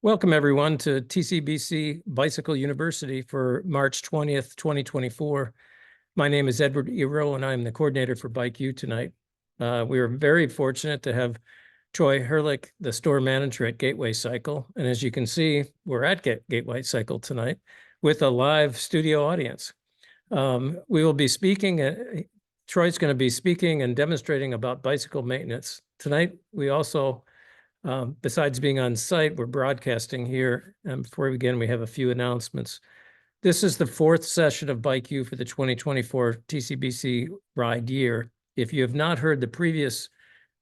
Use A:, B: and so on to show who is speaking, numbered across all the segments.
A: Welcome, everyone, to TCBC Bicycle University for March 20th, 2024. My name is Edward Ero, and I'm the coordinator for Bike U tonight. We are very fortunate to have Troy Herlick, the store manager at Gateway Cycle. And as you can see, we're at Gateway Cycle tonight with a live studio audience. We will be speaking, Troy's going to be speaking and demonstrating about bicycle maintenance. Tonight, we also besides being on site, we're broadcasting here. And before we begin, we have a few announcements. This is the fourth session of Bike U for the 2024 TCBC ride year. If you have not heard the previous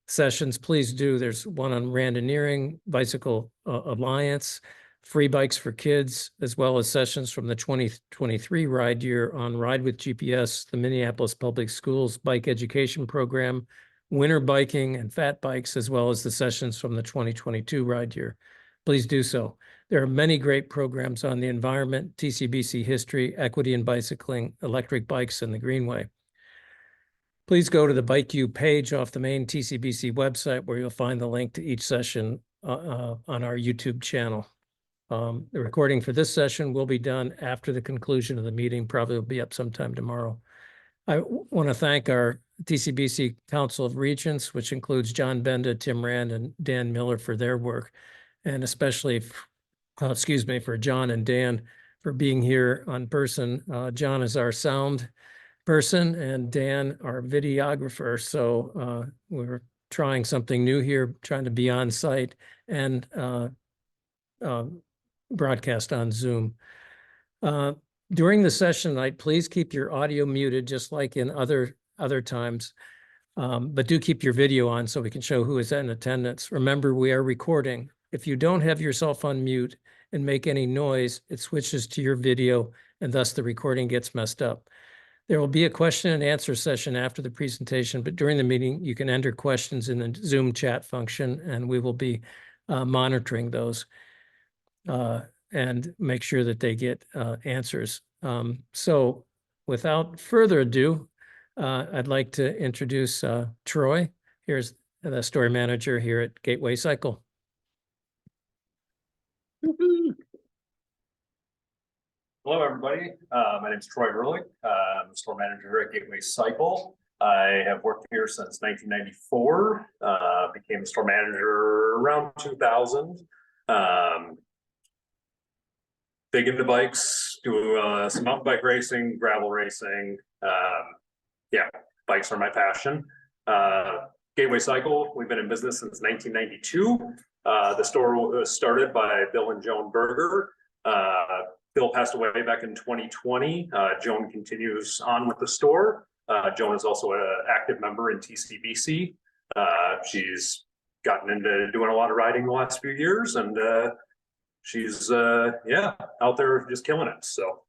A: sessions, please do. There's one on randoneering, Bicycle Alliance, free bikes for kids, as well as sessions from the 2023 ride year on Ride with GPS, the Minneapolis Public Schools Bike Education Program, winter biking and fat bikes, as well as the sessions from the 2022 ride year. Please do so. There are many great programs on the environment, TCBC history, equity in bicycling, electric bikes, and the Greenway. Please go to the Bike U page off the main TCBC website where you'll find the link to each session on our YouTube channel. The recording for this session will be done after the conclusion of the meeting, probably will be up sometime tomorrow. I want to thank our TCBC Council of Regents, which includes John Benda, Tim Rand, and Dan Miller for their work, and especially, for John and Dan for being here on person. John is our sound person and Dan our videographer. So we're trying something new here, trying to be on site and broadcast on Zoom. During the session tonight, please keep your audio muted, just like in other times, but do keep your video on so we can show who is in attendance. Remember, we are recording. If you don't have yourself on mute and make any noise, it switches to your video, and thus the recording gets messed up. There will be a question and answer session after the presentation, but during the meeting, you can enter questions in the Zoom chat function, and we will be monitoring those and make sure that they get answers. So without further ado, I'd like to introduce Troy. Here's the store manager here at Gateway Cycle.
B: Hello, everybody. My name is Troy Herlick. I'm the store manager here at Gateway Cycle. I have worked here since 1994. Became the store manager around 2000. Big into bikes, do some mountain bike racing, gravel racing. Yeah, bikes are my passion. Gateway Cycle, we've been in business since 1992. The store was started by Bill and Joan Berger. Bill passed away back in 2020. Joan continues on with the store. Joan is also an active member in TCBC. She's gotten into doing a lot of riding the last few years, and she's out there just killing it. So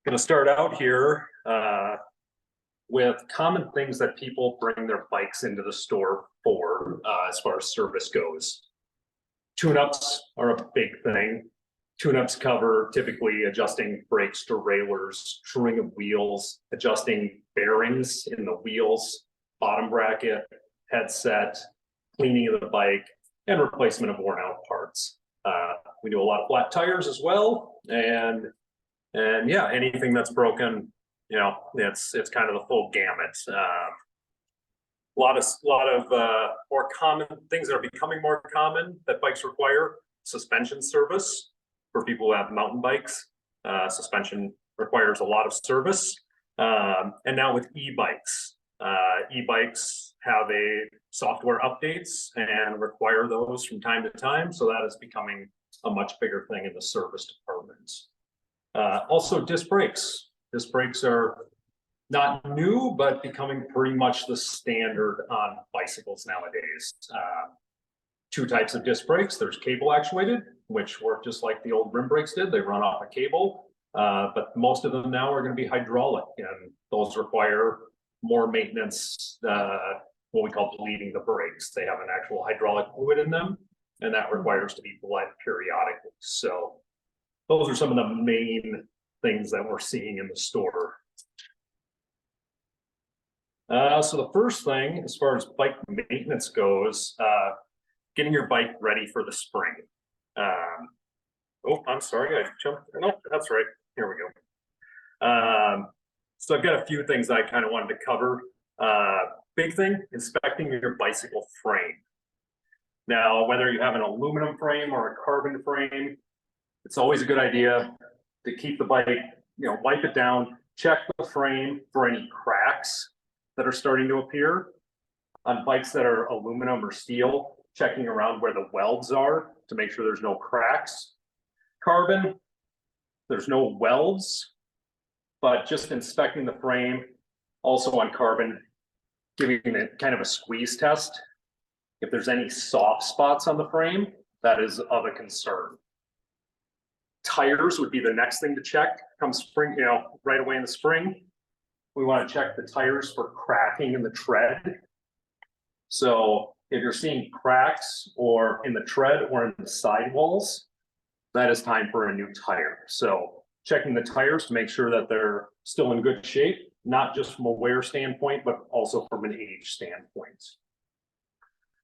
B: gonna start out here with common things that people bring their bikes into the store for as far as service goes. Tune-ups are a big thing. Tune-ups cover typically adjusting brakes, derailers, truing of wheels, adjusting bearings in the wheels, bottom bracket, headset, cleaning of the bike, and replacement of worn out parts. We do a lot of flat tires as well, and yeah, anything that's broken, you know, it's kind of the full gamut. A lot of more common things that are becoming more common that bikes require: suspension service for people who have mountain bikes. Suspension requires a lot of service, and now with e-bikes. E-bikes have software updates and require those from time to time. So that is becoming a much bigger thing in the service departments. Also disc brakes. Disc brakes are not new, but becoming pretty much the standard on bicycles nowadays. Two types of disc brakes. There's cable actuated, which work just like the old rim brakes did. They run off a cable, but most of them now are going to be hydraulic, and those require more maintenance, what we call bleeding the brakes. They have an actual hydraulic fluid in them, and that requires to be bled periodically. So those are some of the main things that we're seeing in the store. So the first thing, as far as bike maintenance goes, getting your bike ready for the spring. Oh, I'm sorry, I jumped. No, that's right. Here we go. So I've got a few things that I kind of wanted to cover. Big thing, inspecting your bicycle frame. Now, whether you have an aluminum frame or a carbon frame, it's always a good idea to keep the bike, wipe it down, check the frame for any cracks that are starting to appear. On bikes that are aluminum or steel, checking around where the welds are to make sure there's no cracks. Carbon, there's no welds, but just inspecting the frame. Also on carbon, giving it kind of a squeeze test. If there's any soft spots on the frame, that is of a concern. Tires would be the next thing to check come spring, right away in the spring. We want to check the tires for cracking in the tread. So if you're seeing cracks or in the tread or in the sidewalls, that is time for a new tire. So checking the tires to make sure that they're still in good shape, not just from a wear standpoint, but also from an age standpoint.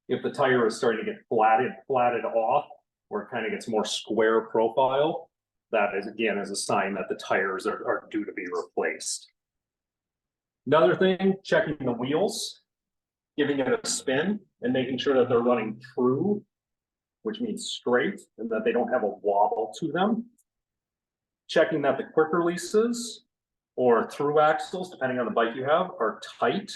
B: If the tire is starting to get flatted off, or it kind of gets more square profile, that is again is a sign that the tires are due to be replaced. Another thing, checking the wheels, giving it a spin and making sure that they're running thru, which means straight, and that they don't have a wobble to them. Checking that the quick releases or thru axles, depending on the bike you have, are tight.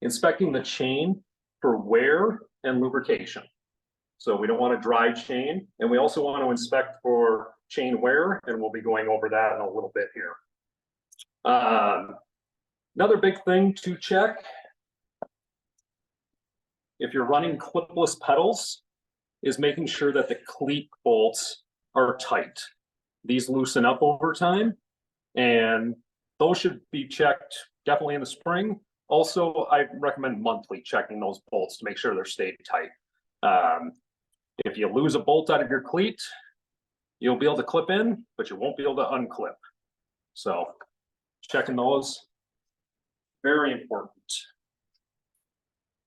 B: Inspecting the chain for wear and lubrication. So we don't want a dry chain, and we also want to inspect for chain wear, and we'll be going over that in a little bit here. Another big thing to check, if you're running clipless pedals, is making sure that the cleat bolts are tight. These loosen up over time, and those should be checked definitely in the spring. Also, I recommend monthly checking those bolts to make sure they're stayed tight. If you lose a bolt out of your cleat, you'll be able to clip in, but you won't be able to unclip. So checking those, very important.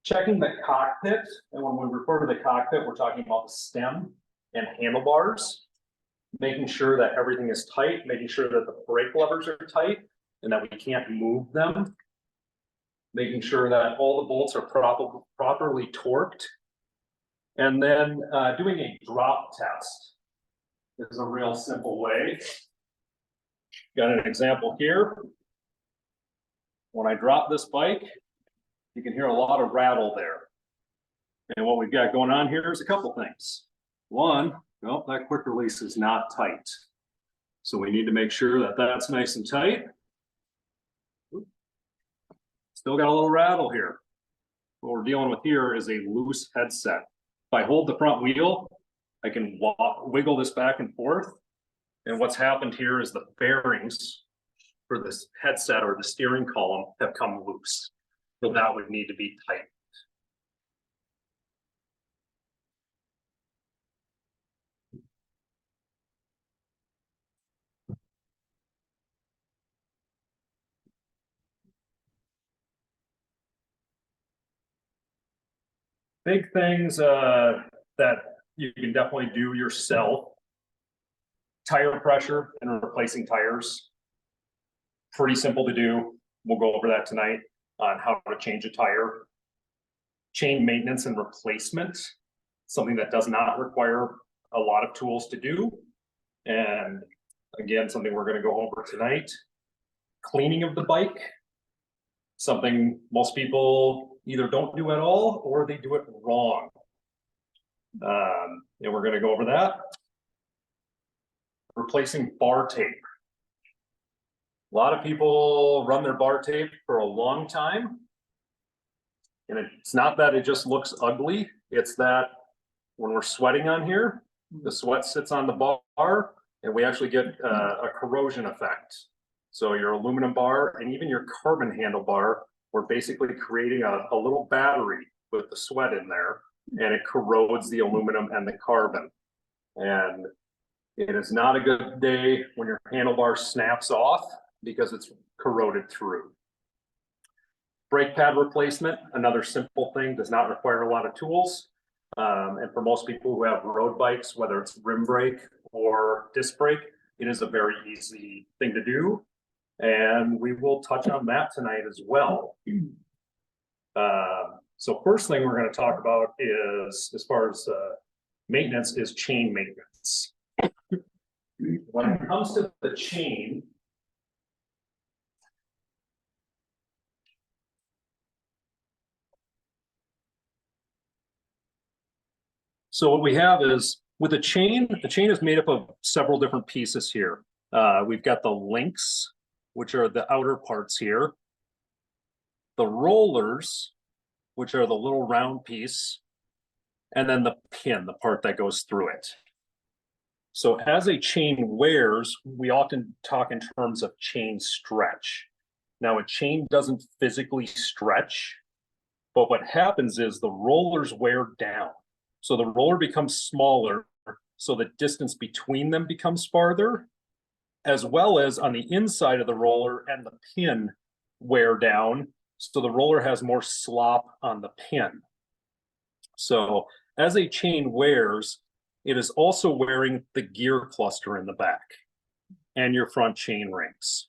B: Checking the cockpit, and when we refer to the cockpit, we're talking about the stem and handlebars, making sure that everything is tight, making sure that the brake levers are tight and that we can't move them, making sure that all the bolts are properly torqued, and then doing a drop test is a real simple way. Got an example here. When I drop this bike, you can hear a lot of rattle there. And what we've got going on here is a couple things. One, well, that quick release is not tight. So we need to make sure that that's nice and tight. Still got a little rattle here. What we're dealing with here is a loose headset. If I hold the front wheel, I can wiggle this back and forth. And what's happened here is the bearings for this headset or the steering column have come loose. So that would need to be tight. Big things that you can definitely do yourself. Tire pressure and replacing tires. Pretty simple to do. We'll go over that tonight on how to change a tire. Chain maintenance and replacement, something that does not require a lot of tools to do. And again, something we're going to go over tonight. Cleaning of the bike, something most people either don't do at all or they do it wrong. And we're going to go over that. Replacing bar tape. A lot of people run their bar tape for a long time. And it's not that it just looks ugly. It's that when we're sweating on here, the sweat sits on the bar and we actually get a corrosion effect. So your aluminum bar and even your carbon handlebar, we're basically creating a little battery with the sweat in there, and it corrodes the aluminum and the carbon. And it is not a good day when your handlebar snaps off because it's corroded through. Brake pad replacement, another simple thing, does not require a lot of tools. And for most people who have road bikes, whether it's rim brake or disc brake, it is a very easy thing to do. And we will touch on that tonight as well. So first thing we're going to talk about is, as far as maintenance, is chain maintenance. When it comes to the chain, so what we have is, with the chain is made up of several different pieces here. We've got the links, which are the outer parts here. The rollers, which are the little round piece. And then the pin, the part that goes through it. So as a chain wears, we often talk in terms of chain stretch. Now, a chain doesn't physically stretch, but what happens is the rollers wear down. So the roller becomes smaller, so the distance between them becomes farther, as well as on the inside of the roller and the pin wear down, so the roller has more slop on the pin. So as a chain wears, it is also wearing the gear cluster in the back and your front chain rings.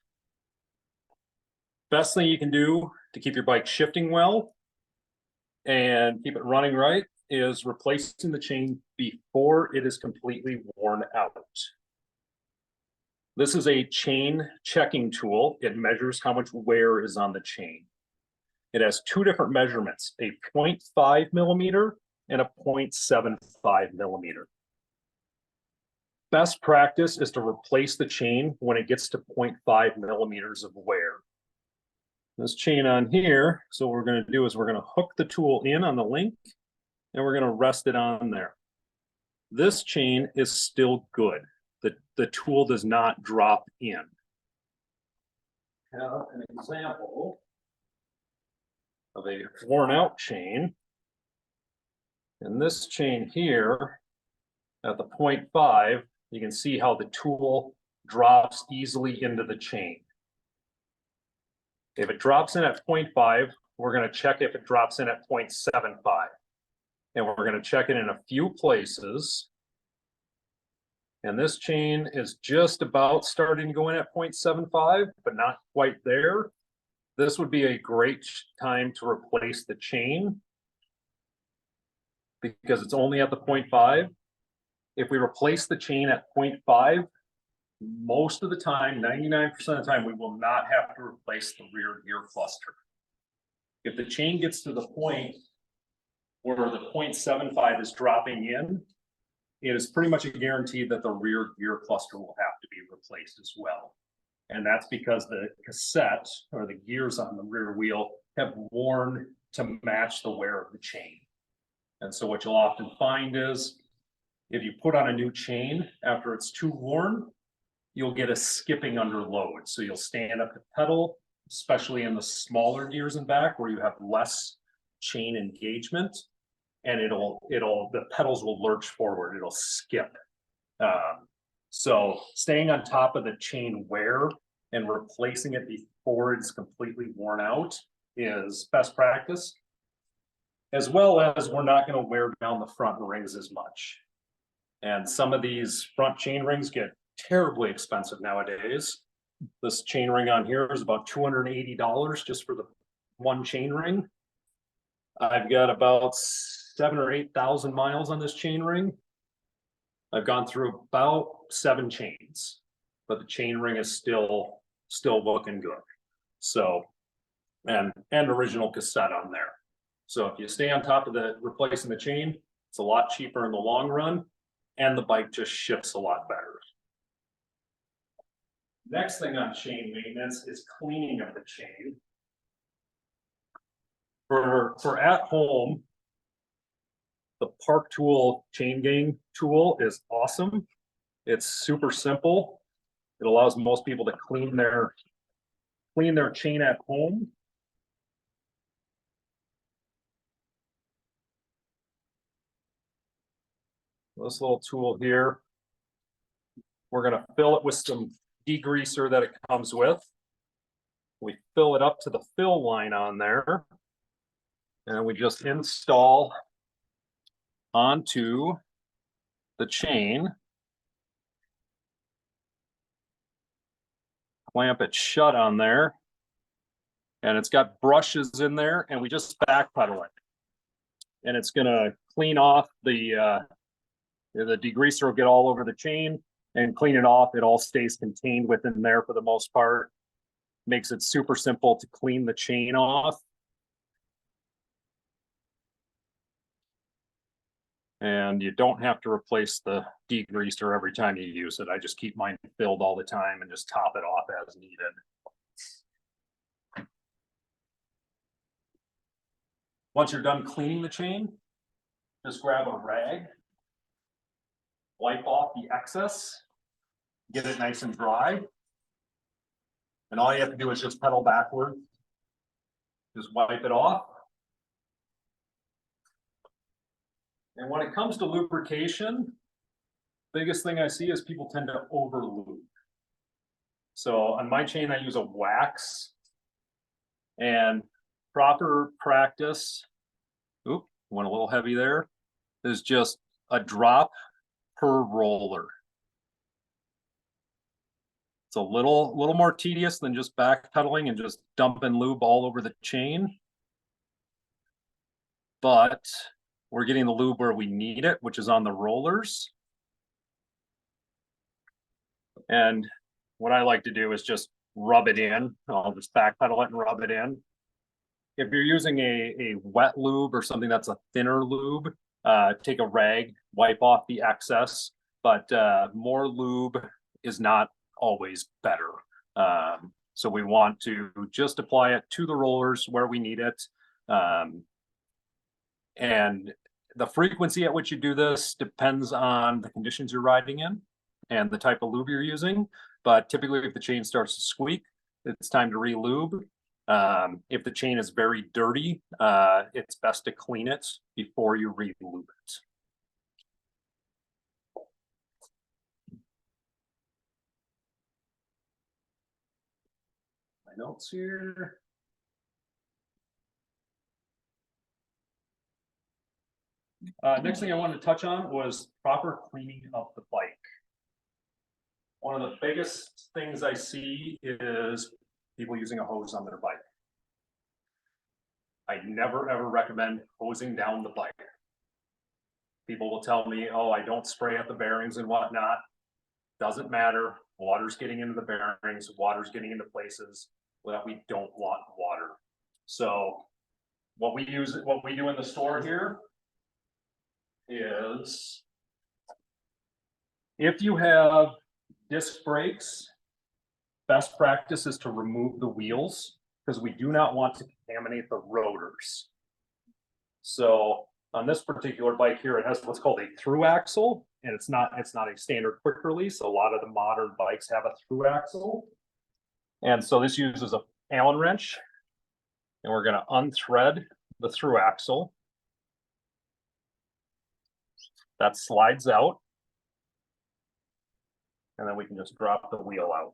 B: Best thing you can do to keep your bike shifting well and keep it running right is replacing the chain before it is completely worn out. This is a chain checking tool. It measures how much wear is on the chain. It has two different measurements, a 0.5 millimeter and a 0.75 millimeter. Best practice is to replace the chain when it gets to 0.5 millimeters of wear. This chain on here, so what we're going to do is we're going to hook the tool in on the link and we're going to rest it on there. This chain is still good. The tool does not drop in. Now, an example of a worn out chain. And this chain here at the 0.5, you can see how the tool drops easily into the chain. If it drops in at 0.5, we're going to check if it drops in at 0.75. And we're going to check it in a few places. And this chain is just about starting to go in at 0.75, but not quite there. This would be a great time to replace the chain because it's only at the 0.5. If we replace the chain at 0.5, most of the time, 99% of the time, we will not have to replace the rear gear cluster. If the chain gets to the point where the 0.75 is dropping in, it is pretty much a guarantee that the rear gear cluster will have to be replaced as well. And that's because the cassette or the gears on the rear wheel have worn to match the wear of the chain. And so what you'll often find is if you put on a new chain after it's too worn, you'll get a skipping under load. So you'll stand up to pedal, especially in the smaller gears in back where you have less chain engagement, and the pedals will lurch forward, it'll skip. So staying on top of the chain wear and replacing it before it's completely worn out is best practice, as well as we're not going to wear down the front rings as much. And some of these front chain rings get terribly expensive nowadays. This chain ring on here is about $280 just for the one chain ring. I've got about 7,000 or 8,000 miles on this chain ring. I've gone through about 7 chains, but the chain ring is still looking good. So, and original cassette on there. So if you stay on top of the replacing the chain, it's a lot cheaper in the long run, and the bike just shifts a lot better. Next thing on chain maintenance is cleaning of the chain. For at home, the Park Tool chain gang tool is awesome. It's super simple. It allows most people to clean their chain at home. This little tool here, we're going to fill it with some degreaser that it comes with. We fill it up to the fill line on there. And we just install onto the chain. Clamp it shut on there. And it's got brushes in there, and we just backpedal it. And it's gonna clean off the degreaser will get all over the chain and clean it off. It all stays contained within there for the most part. Makes it super simple to clean the chain off. And you don't have to replace the degreaser every time you use it. I just keep mine filled all the time and just top it off as needed. Once you're done cleaning the chain, just grab a rag, wipe off the excess, get it nice and dry. And all you have to do is just pedal backward. Just wipe it off. And when it comes to lubrication, biggest thing I see is people tend to over-lube. So on my chain, I use a wax, and proper practice, went a little heavy there, is just a drop per roller. It's a little more tedious than just backpedaling and just dumping lube all over the chain. But we're getting the lube where we need it, which is on the rollers. And what I like to do is just rub it in. I'll just backpedal it and rub it in. If you're using a wet lube or something that's a thinner lube, take a rag, wipe off the excess, but more lube is not always better. So we want to just apply it to the rollers where we need it. And the frequency at which you do this depends on the conditions you're riding in and the type of lube you're using. But typically if the chain starts to squeak, it's time to re-lube. If the chain is very dirty, it's best to clean it before you re-lube it. My notes here. Next thing I wanted to touch on was proper cleaning of the bike. One of the biggest things I see is people using a hose on their bike. I never ever recommend hosing down the bike. People will tell me, oh, I don't spray at the bearings and whatnot. Doesn't matter. Water's getting into the bearings, water's getting into places that we don't want water. So what we do in the store here is, if you have disc brakes, best practice is to remove the wheels because we do not want to contaminate the rotors. So on this particular bike here, it has what's called a thru axle, and it's not a standard quick release. A lot of the modern bikes have a thru axle. And so this uses a Allen wrench, and we're going to unthread the thru axle. That slides out. And then we can just drop the wheel out.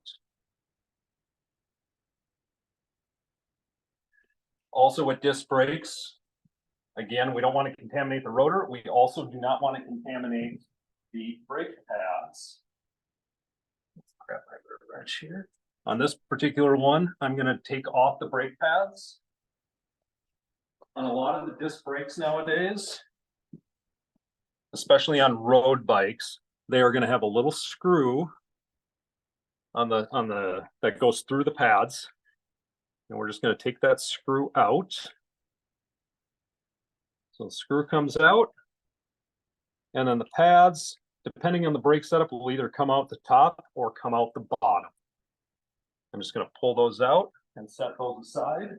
B: Also with disc brakes, again, we don't want to contaminate the rotor. We also do not want to contaminate the brake pads. Let's grab my wrench here. On this particular one, I'm going to take off the brake pads. On a lot of the disc brakes nowadays, especially on road bikes, they are going to have a little screw on the that goes through the pads. And we're just going to take that screw out. So the screw comes out, and then the pads, depending on the brake setup, will either come out the top or come out the bottom. I'm just going to pull those out and set those aside.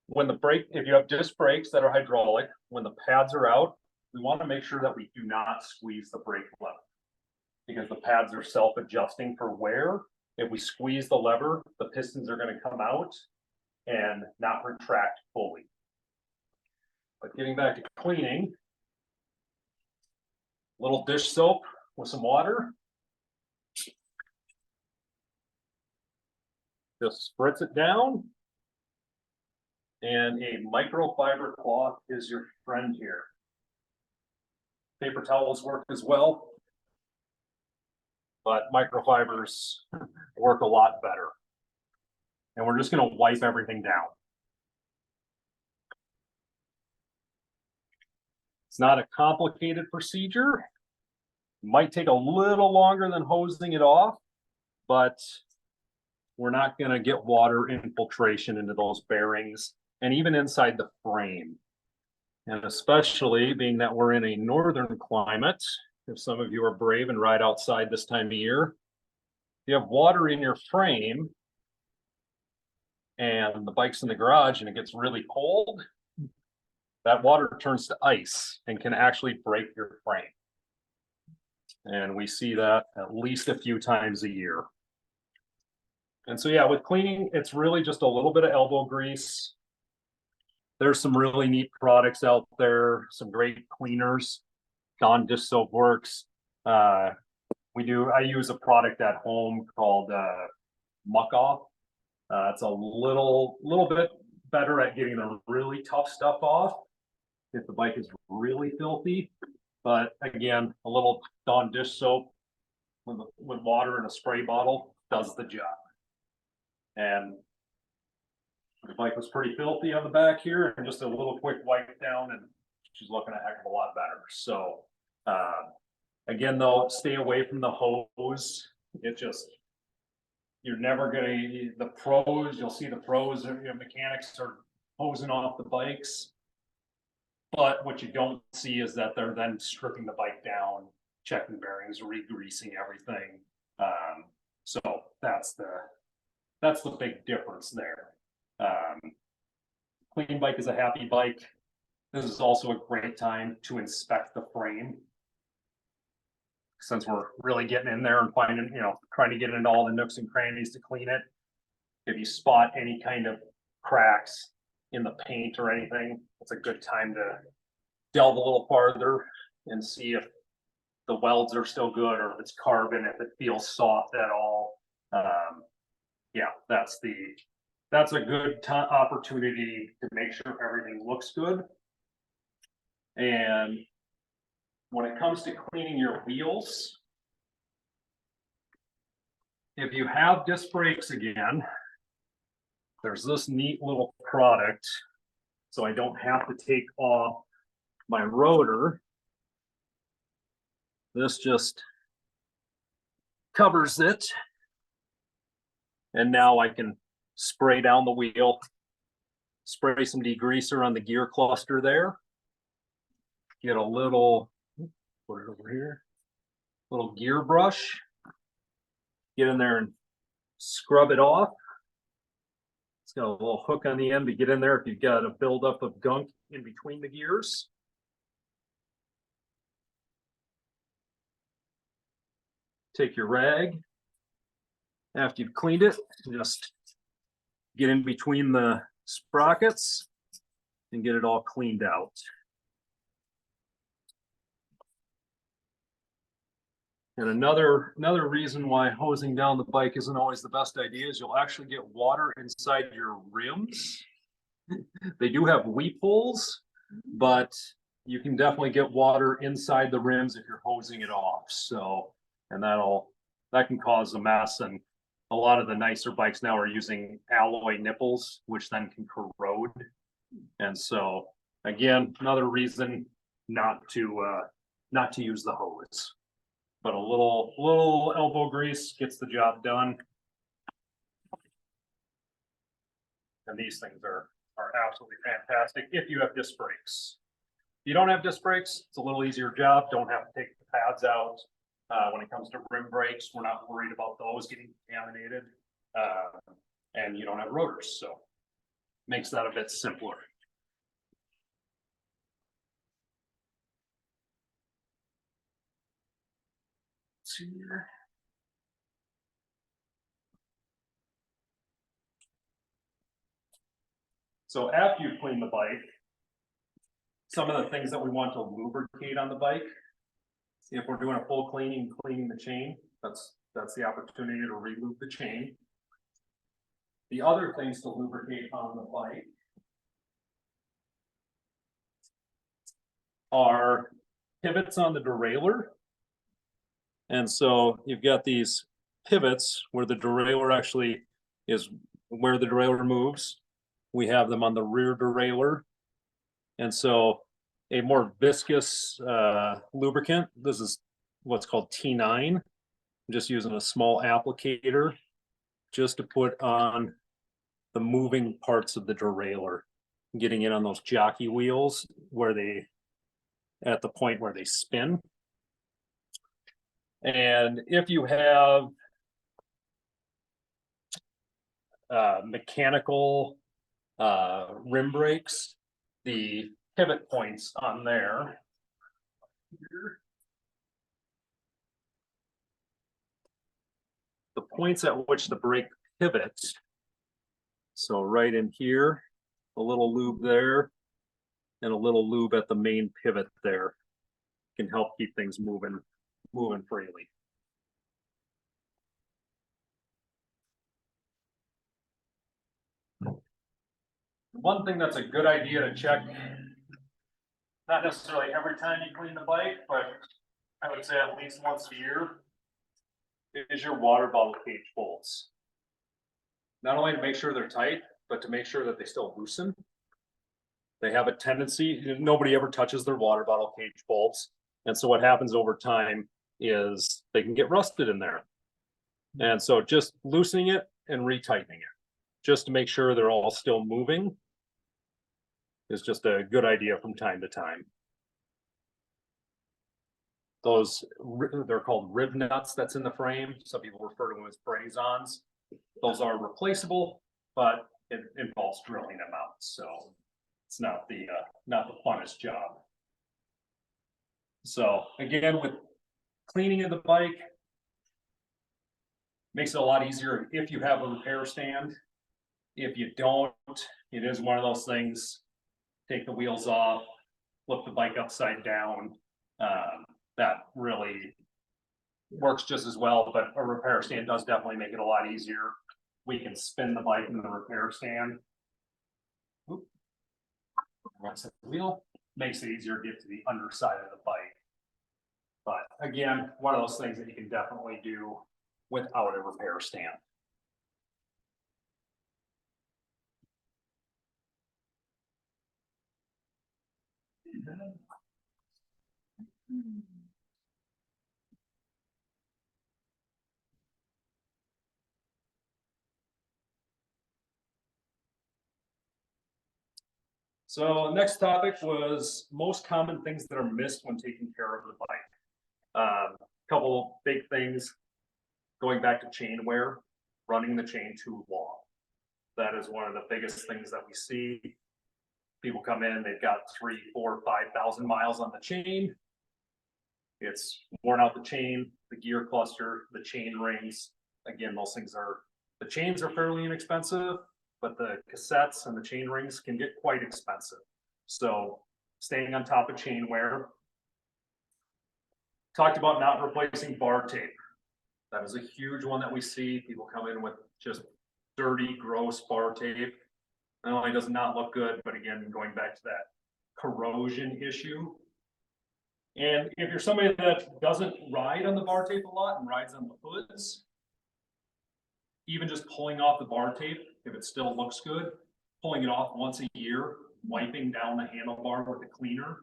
B: When the brake, if you have disc brakes that are hydraulic, when the pads are out, we want to make sure that we do not squeeze the brake lever, because the pads are self-adjusting for wear. If we squeeze the lever, the pistons are going to come out and not retract fully. But getting back to cleaning, a little dish soap with some water. Just spritz it down. And a microfiber cloth is your friend here. Paper towels work as well, but microfibers work a lot better. And we're just going to wipe everything down. It's not a complicated procedure. It might take a little longer than hosing it off, but we're not going to get water infiltration into those bearings and even inside the frame. And especially being that we're in a northern climate, if some of you are brave and ride outside this time of year, if you have water in your frame and the bike's in the garage and it gets really cold, that water turns to ice and can actually break your frame. And we see that at least a few times a year. And so, yeah, with cleaning, it's really just a little bit of elbow grease. There's some really neat products out there, some great cleaners. Dawn dish soap works. I use a product at home called Muck Off. It's a little bit better at getting the really tough stuff off if the bike is really filthy. But again, a little Dawn dish soap with water in a spray bottle does the job. And the bike was pretty filthy on the back here, and just a little quick wipe down, and she's looking a heck of a lot better. So, again, though, stay away from the hose. You're never gonna, the pros, you'll see the pros, mechanics are hosing off the bikes. But what you don't see is that they're then stripping the bike down, checking bearings, re-greasing everything. So that's the big difference there. Clean bike is a happy bike. This is also a great time to inspect the frame, since we're really getting in there and finding, trying to get into all the nooks and crannies to clean it. If you spot any kind of cracks in the paint or anything, it's a good time to delve a little farther and see if the welds are still good, or if it's carbon, if it feels soft at all. Yeah, that's a good opportunity to make sure everything looks good. And when it comes to cleaning your wheels, if you have disc brakes again, there's this neat little product, so I don't have to take off my rotor. This just covers it. And now I can spray down the wheel, spray some degreaser on the gear cluster there, get a little, put it over here, little gear brush, get in there and scrub it off. It's got a little hook on the end to get in there if you've got a buildup of gunk in between the gears. Take your rag. After you've cleaned it, just get in between the sprockets and get it all cleaned out. And another reason why hosing down the bike isn't always the best idea is you'll actually get water inside your rims. They do have weep holes, but you can definitely get water inside the rims if you're hosing it off. So, and that can cause a mess. And a lot of the nicer bikes now are using alloy nipples, which then can corrode. And so, again, another reason not to use the hose. But a little elbow grease gets the job done. And these things are absolutely fantastic if you have disc brakes. If you don't have disc brakes, it's a little easier job. Don't have to take the pads out. When it comes to rim brakes, we're not worried about those getting contaminated. And you don't have rotors, so makes that a bit simpler. So after you clean the bike, some of the things that we want to lubricate on the bike, if we're doing a full cleaning the chain, that's the opportunity to re-lube the chain. The other things to lubricate on the bike are pivots on the derailleur. And so you've got these pivots where the derailleur actually is where the derailleur moves. We have them on the rear derailleur. And so a more viscous lubricant, this is what's called T9. I'm just using a small applicator just to put on the moving parts of the derailleur, getting it on those jockey wheels where they, at the point where they spin. And if you have mechanical rim brakes, the pivot points on there the points at which the brake pivots. So right in here, a little lube there, and a little lube at the main pivot there can help keep things moving freely. One thing that's a good idea to check, not necessarily every time you clean the bike, but I would say at least once a year, is your water bottle cage bolts. Not only to make sure they're tight, but to make sure that they still loosen. They have a tendency, nobody ever touches their water bottle cage bolts. And so what happens over time is they can get rusted in there. And so just loosening it and retightening it, just to make sure they're all still moving, is just a good idea from time to time. Those, they're called rib nuts that's in the frame. Some people refer to them as braze-ons. Those are replaceable, but it involves drilling them out. So it's not the funnest job. So again, with cleaning of the bike, makes it a lot easier if you have a repair stand. If you don't, it is one of those things, take the wheels off, flip the bike upside down. That really works just as well, but a repair stand does definitely make it a lot easier. We can spin the bike in the repair stand. Once the wheel makes it easier to get to the underside of the bike. But again, one of those things that you can definitely do without a repair stand. So next topic was most common things that are missed when taking care of the bike. Couple big things, going back to chain wear, running the chain too long. That is one of the biggest things that we see. People come in, they've got 3, 4, 5,000 miles on the chain. It's worn out the chain, the gear cluster, the chain rings. Again, those things are, the chains are fairly inexpensive, but the cassettes and the chain rings can get quite expensive. So staying on top of chain wear. Talked about not replacing bar tape. That is a huge one that we see. People come in with just dirty, gross bar tape. Not only does it not look good, but again, going back to that corrosion issue. And if you're somebody that doesn't ride on the bar tape a lot and rides on the hoods, even just pulling off the bar tape, if it still looks good, pulling it off once a year, wiping down the handlebar with a cleaner,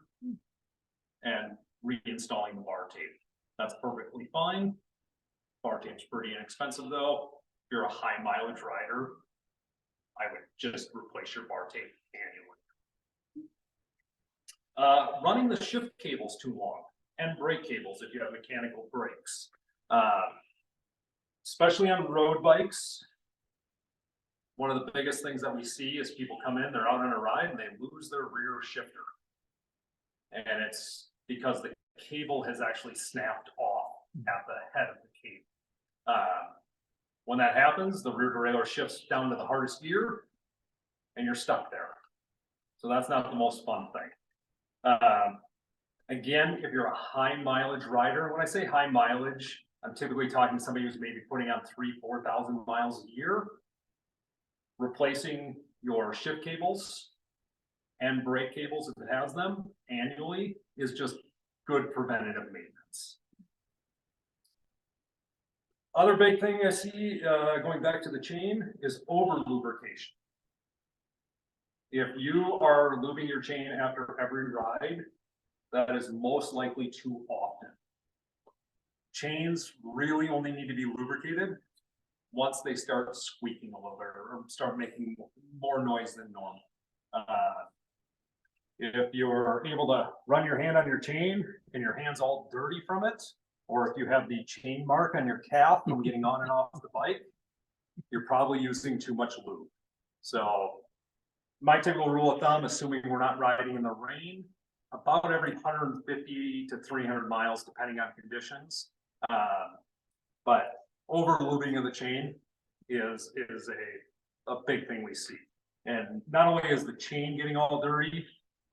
B: and reinstalling the bar tape. That's perfectly fine. Bar tape's pretty inexpensive though. If you're a high mileage rider, I would just replace your bar tape annually. Running the shift cables too long, and brake cables if you have mechanical brakes. Especially on road bikes, one of the biggest things that we see is people come in, they're out on a ride and they lose their rear shifter. And it's because the cable has actually snapped off at the head of the cable. When that happens, the rear derailleur shifts down to the hardest gear and you're stuck there. So that's not the most fun thing. Again, if you're a high mileage rider, when I say high mileage, I'm typically talking to somebody who's maybe putting on 3,000 to 4,000 miles a year. replacing your shift cables and brake cables if it has them annually is just good preventative maintenance. Other big thing I see going back to the chain is over lubrication. If you are lubing your chain after every ride, that is most likely too often. Chains really only need to be lubricated once they start squeaking a little bit or start making more noise than normal. If you're able to run your hand on your chain and your hand's all dirty from it, or if you have the chain mark on your calf from getting on and off the bike, you're probably using too much lube. So my typical rule of thumb, assuming we're not riding in the rain, about every 150 to 300 miles, depending on conditions. But over lubing of the chain is a big thing we see. And not only is the chain getting all dirty,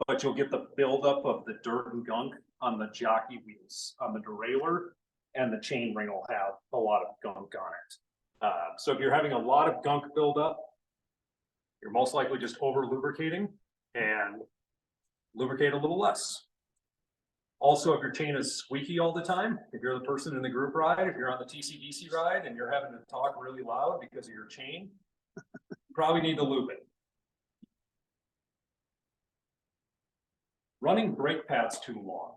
B: but you'll get the buildup of the dirt and gunk on the jockey wheels, on the derailer, and the chain ring will have a lot of gunk on it. So if you're having a lot of gunk buildup, you're most likely just over lubricating, and lubricate a little less. Also, if your chain is squeaky all the time, if you're the person in the group ride, if you're on the TCBC ride and you're having to talk really loud because of your chain, you probably need to lube it. Running brake pads too long.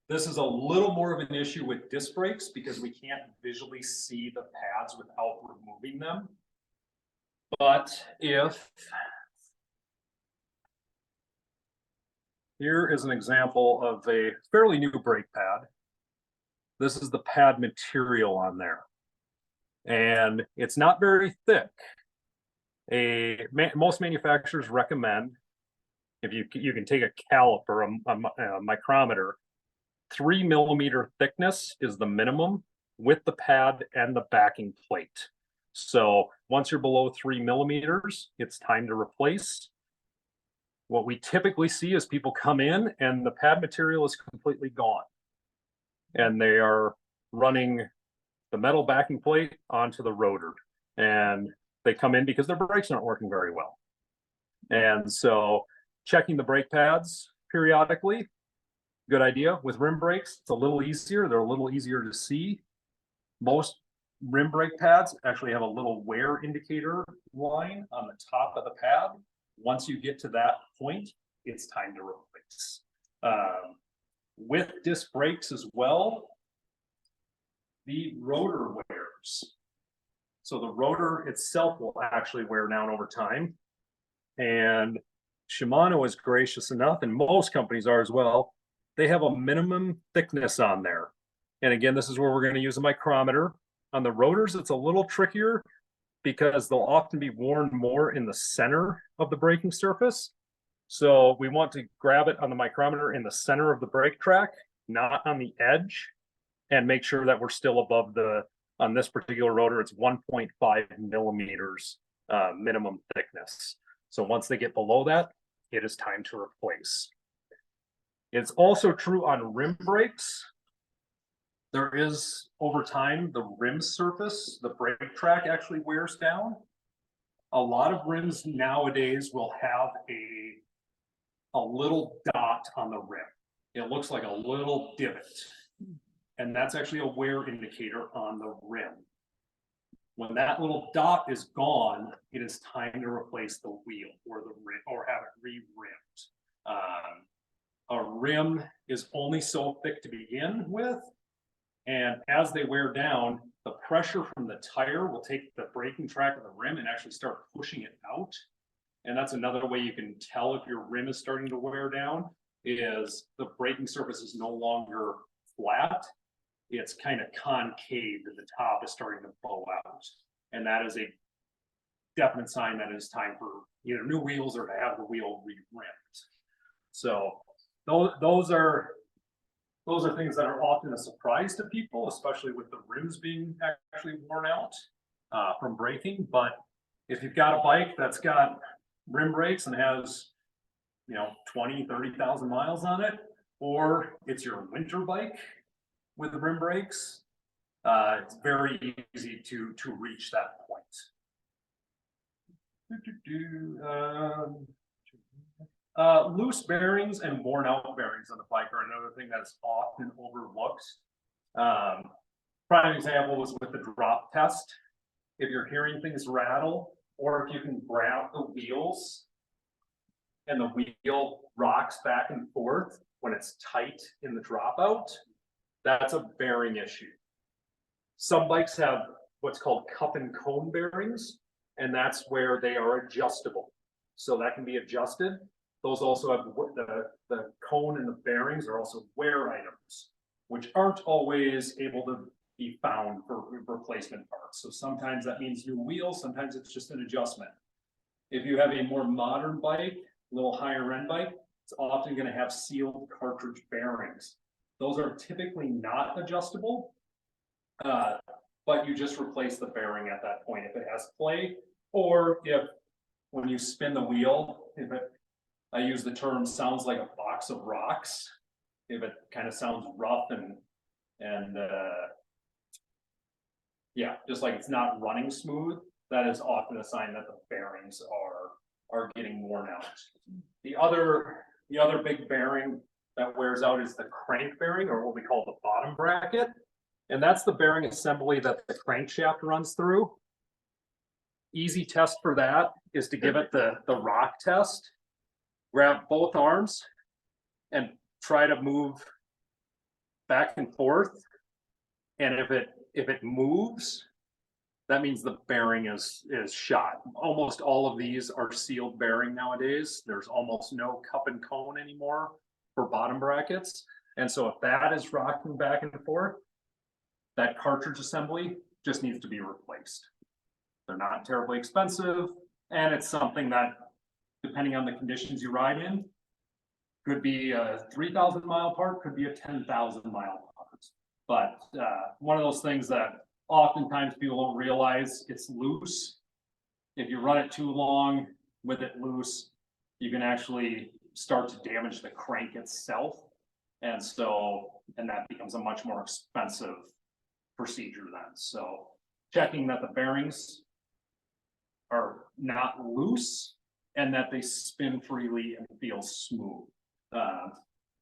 B: This is a little more of an issue with disc brakes because we can't visually see the pads without removing them. But if here is an example of a fairly new brake pad. This is the pad material on there. And it's not very thick. Most manufacturers recommend, if you can take a caliper, a micrometer, 3 millimeter thickness is the minimum with the pad and the backing plate. So once you're below 3 millimeters, it's time to replace. What we typically see is people come in and the pad material is completely gone. And they are running the metal backing plate onto the rotor. And they come in because their brakes aren't working very well. And so checking the brake pads periodically, good idea. With rim brakes, it's a little easier. They're a little easier to see. Most rim brake pads actually have a little wear indicator line on the top of the pad. Once you get to that point, it's time to replace. With disc brakes as well, the rotor wears. So the rotor itself will actually wear down over time. And Shimano is gracious enough, and most companies are as well, they have a minimum thickness on there. And again, this is where we're going to use a micrometer. On the rotors, it's a little trickier because they'll often be worn more in the center of the braking surface. So we want to grab it on the micrometer in the center of the brake track, not on the edge, and make sure that we're still above on this particular rotor, it's 1.5 millimeters minimum thickness. So once they get below that, it is time to replace. It's also true on rim brakes. There is, over time, the rim surface, the brake track actually wears down. A lot of rims nowadays will have a little dot on the rim. It looks like a little divot. And that's actually a wear indicator on the rim. When that little dot is gone, it is time to replace the wheel or the rim or have it re-rimmed. A rim is only so thick to begin with. And as they wear down, the pressure from the tire will take the braking track of the rim and actually start pushing it out. And that's another way you can tell if your rim is starting to wear down, is the braking surface is no longer flat. It's kind of concave, and the top is starting to bow out. And that is a definite sign that it is time for either new wheels or to have the wheel re-rimmed. So those are things that are often a surprise to people, especially with the rims being actually worn out from braking. But if you've got a bike that's got rim brakes and has 20, 30,000 miles on it, or it's your winter bike with rim brakes, it's very easy to reach that point. Loose bearings and worn out bearings on the bike are another thing that's often overlooked. Prime example was with the drop test. If you're hearing things rattle, or if you can grab the wheels and the wheel rocks back and forth when it's tight in the dropout, that's a bearing issue. Some bikes have what's called cup and cone bearings, and that's where they are adjustable. So that can be adjusted. Those also have the cone and the bearings are also wear items, which aren't always able to be found for replacement parts. So sometimes that means new wheels, sometimes it's just an adjustment. If you have a more modern bike, a little higher end bike, it's often going to have sealed cartridge bearings. Those are typically not adjustable, but you just replace the bearing at that point if it has play, or if when you spin the wheel, if it, I use the term sounds like a box of rocks, if it kind of sounds rough and yeah, just like it's not running smooth, that is often a sign that the bearings are getting worn out. The other big bearing that wears out is the crank bearing, or what we call the bottom bracket. And that's the bearing assembly that the crankshaft runs through. Easy test for that is to give it the rock test. Grab both arms and try to move back and forth. And if it moves, that means the bearing is shot. Almost all of these are sealed bearing nowadays. There's almost no cup and cone anymore for bottom brackets. And so if that is rocking back and forth, that cartridge assembly just needs to be replaced. They're not terribly expensive, and it's something that, depending on the conditions you ride in, could be a 3,000 mile part, could be a 10,000 mile part. But one of those things that oftentimes people don't realize, it's loose. If you run it too long with it loose, you can actually start to damage the crank itself. And that becomes a much more expensive procedure then. So checking that the bearings are not loose and that they spin freely and feel smooth.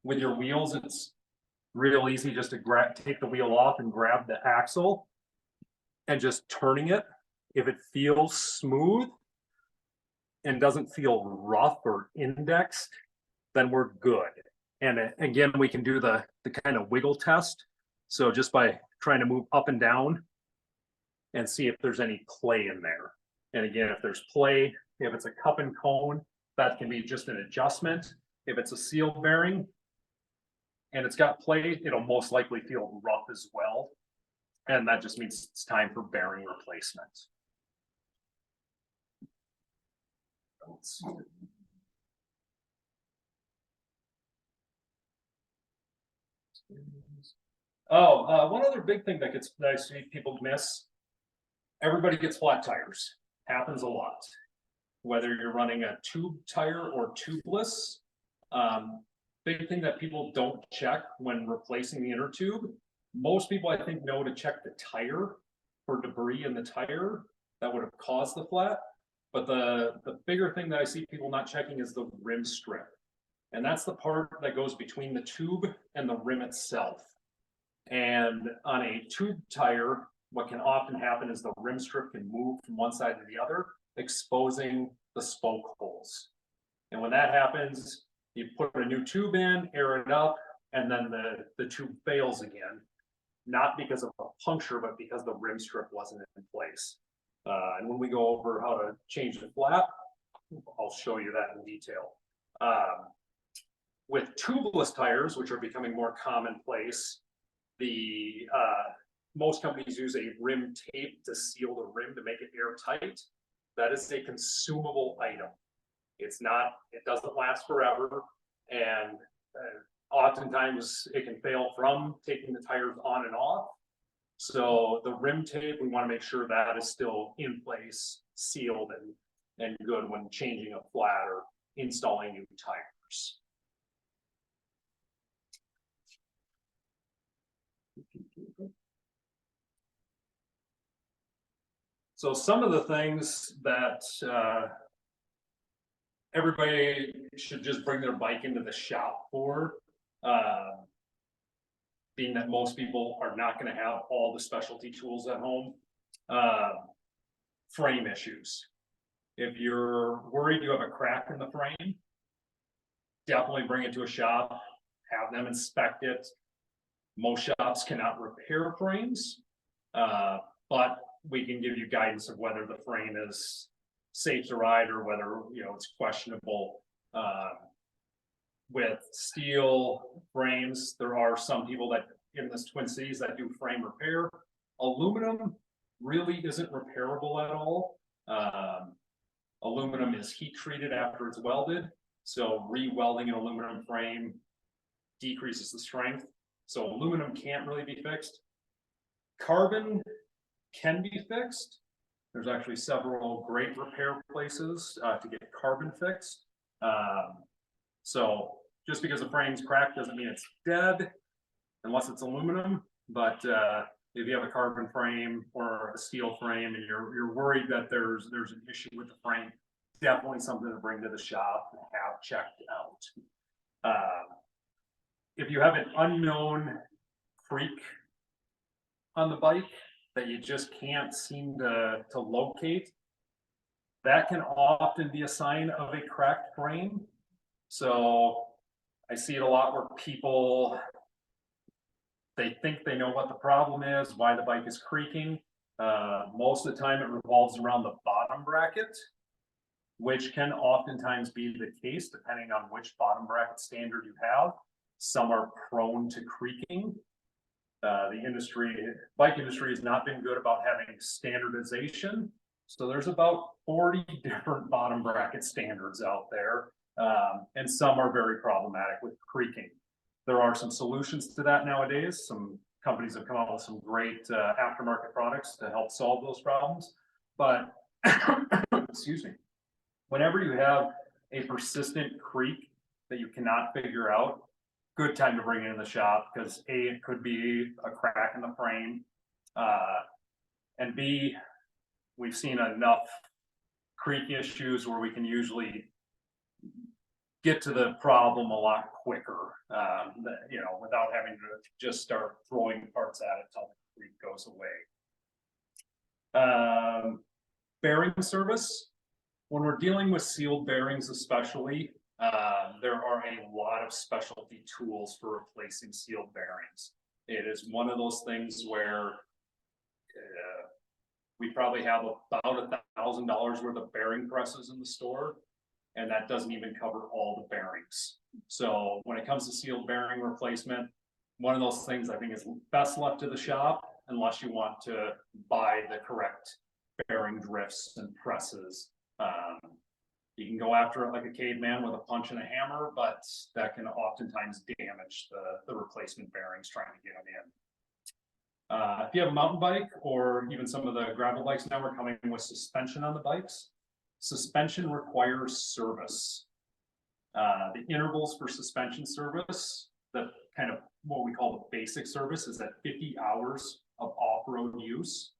B: With your wheels, it's real easy just to take the wheel off and grab the axle and just turning it. If it feels smooth and doesn't feel rough or indexed, then we're good. And again, we can do the kind of wiggle test. So just by trying to move up and down and see if there's any play in there. And again, if there's play, if it's a cup and cone, that can be just an adjustment. If it's a sealed bearing and it's got play, it'll most likely feel rough as well. And that just means it's time for bearing replacement. Let's see. One other big thing that I see people miss, everybody gets flat tires. Happens a lot. Whether you're running a tube tire or tubeless, big thing that people don't check when replacing the inner tube. Most people, I think, know to check the tire for debris in the tire that would have caused the flat. But the bigger thing that I see people not checking is the rim strip. And that's the part that goes between the tube and the rim itself. And on a tube tire, what can often happen is the rim strip can move from one side to the other, exposing the spoke holes. And when that happens, you put a new tube in, air it up, and then the tube fails again. Not because of a puncture, but because the rim strip wasn't in place. And when we go over how to change the flat, I'll show you that in detail. With tubeless tires, which are becoming more commonplace, most companies use a rim tape to seal the rim to make it airtight. That is a consumable item. It doesn't last forever. And oftentimes it can fail from taking the tires on and off. So the rim tape, we want to make sure that is still in place, sealed and good when changing a flat or installing new tires. So So some of the things that everybody should just bring their bike into the shop for, being that most people are not going to have all the specialty tools at home. Frame issues. If you're worried you have a crack in the frame, definitely bring it to a shop, have them inspect it. Most shops cannot repair frames, but we can give you guidance of whether the frame is safe to ride or whether, you know, it's questionable. With steel frames, there are some people that in this Twin Cities that do frame repair. Aluminum really isn't repairable at all. Aluminum is heat treated after it's welded, so re-welding an aluminum frame decreases the strength. So aluminum can't really be fixed. Carbon can be fixed. There's actually several great repair places to get carbon fixed. So just because the frame's cracked doesn't mean it's dead, unless it's aluminum. But if you have a carbon frame or a steel frame and you're worried that there's an issue with the frame, definitely something to bring to the shop and have checked out. If you have an unknown creak on the bike that you just can't seem to locate, that can often be a sign of a cracked frame. So I see it a lot where people, they think they know what the problem is, why the bike is creaking. Most of the time it revolves around the bottom bracket, which can oftentimes be the case depending on which bottom bracket standard you have. Some are prone to creaking. The bike industry has not been good about having standardization. So there's about 40 different bottom bracket standards out there. And some are very problematic with creaking. There are some solutions to that nowadays. Some companies have come out with some great aftermarket products to help solve those problems. But, excuse me, whenever you have a persistent creak that you cannot figure out, good time to bring it in the shop, because A, it could be a crack in the frame, and B, we've seen enough creak issues where we can usually get to the problem a lot quicker, you know, without having to just start throwing parts at it until the creak goes away. Bearing service. When we're dealing with sealed bearings especially, there are a lot of specialty tools for replacing sealed bearings. It is one of those things where we probably have about $1,000 worth of bearing presses in the store, and that doesn't even cover all the bearings. So when it comes to sealed bearing replacement, one of those things I think is best left to the shop unless you want to buy the correct bearing drifts and presses. You can go after it like a caveman with a punch and a hammer, but that can oftentimes damage the replacement bearings trying to get them in. If you have a mountain bike or even some of the gravel bikes now are coming with suspension on the bikes, suspension requires service. The intervals for suspension service, the kind of what we call the basic service, is at 50 hours of off-road use.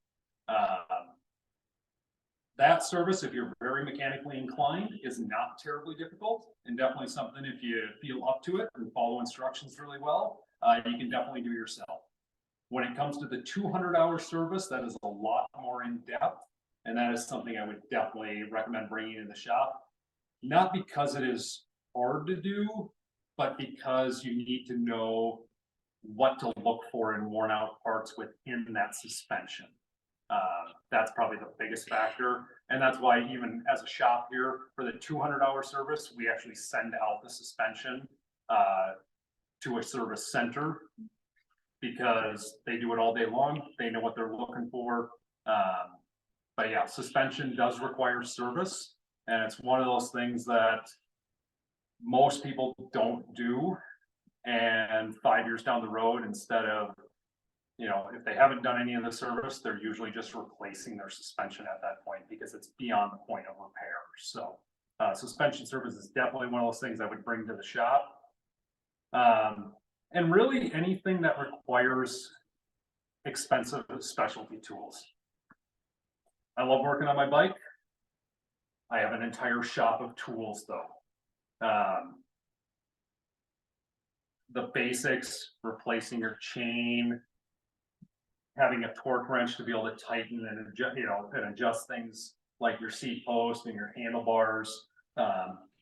B: That service, if you're very mechanically inclined, is not terribly difficult, and definitely something if you feel up to it and follow instructions really well, you can definitely do yourself. When it comes to the 200-hour service, that is a lot more in depth, and that is something I would definitely recommend bringing in the shop. Not because it is hard to do, but because you need to know what to look for in worn out parts within that suspension. That's probably the biggest factor. And that's why even as a shop here, for the 200-hour service, we actually send out the suspension to a service center, because they do it all day long. They know what they're looking for. But yeah, suspension does require service. And it's one of those things that most people don't do. And 5 years down the road, instead of, you know, if they haven't done any of the service, they're usually just replacing their suspension at that point because it's beyond the point of repair. So suspension service is definitely one of those things I would bring to the shop. And really anything that requires expensive specialty tools. I love working on my bike. I have an entire shop of tools though. The basics, replacing your chain, having a torque wrench to be able to tighten and adjust, and adjust things like your seat post and your handlebars,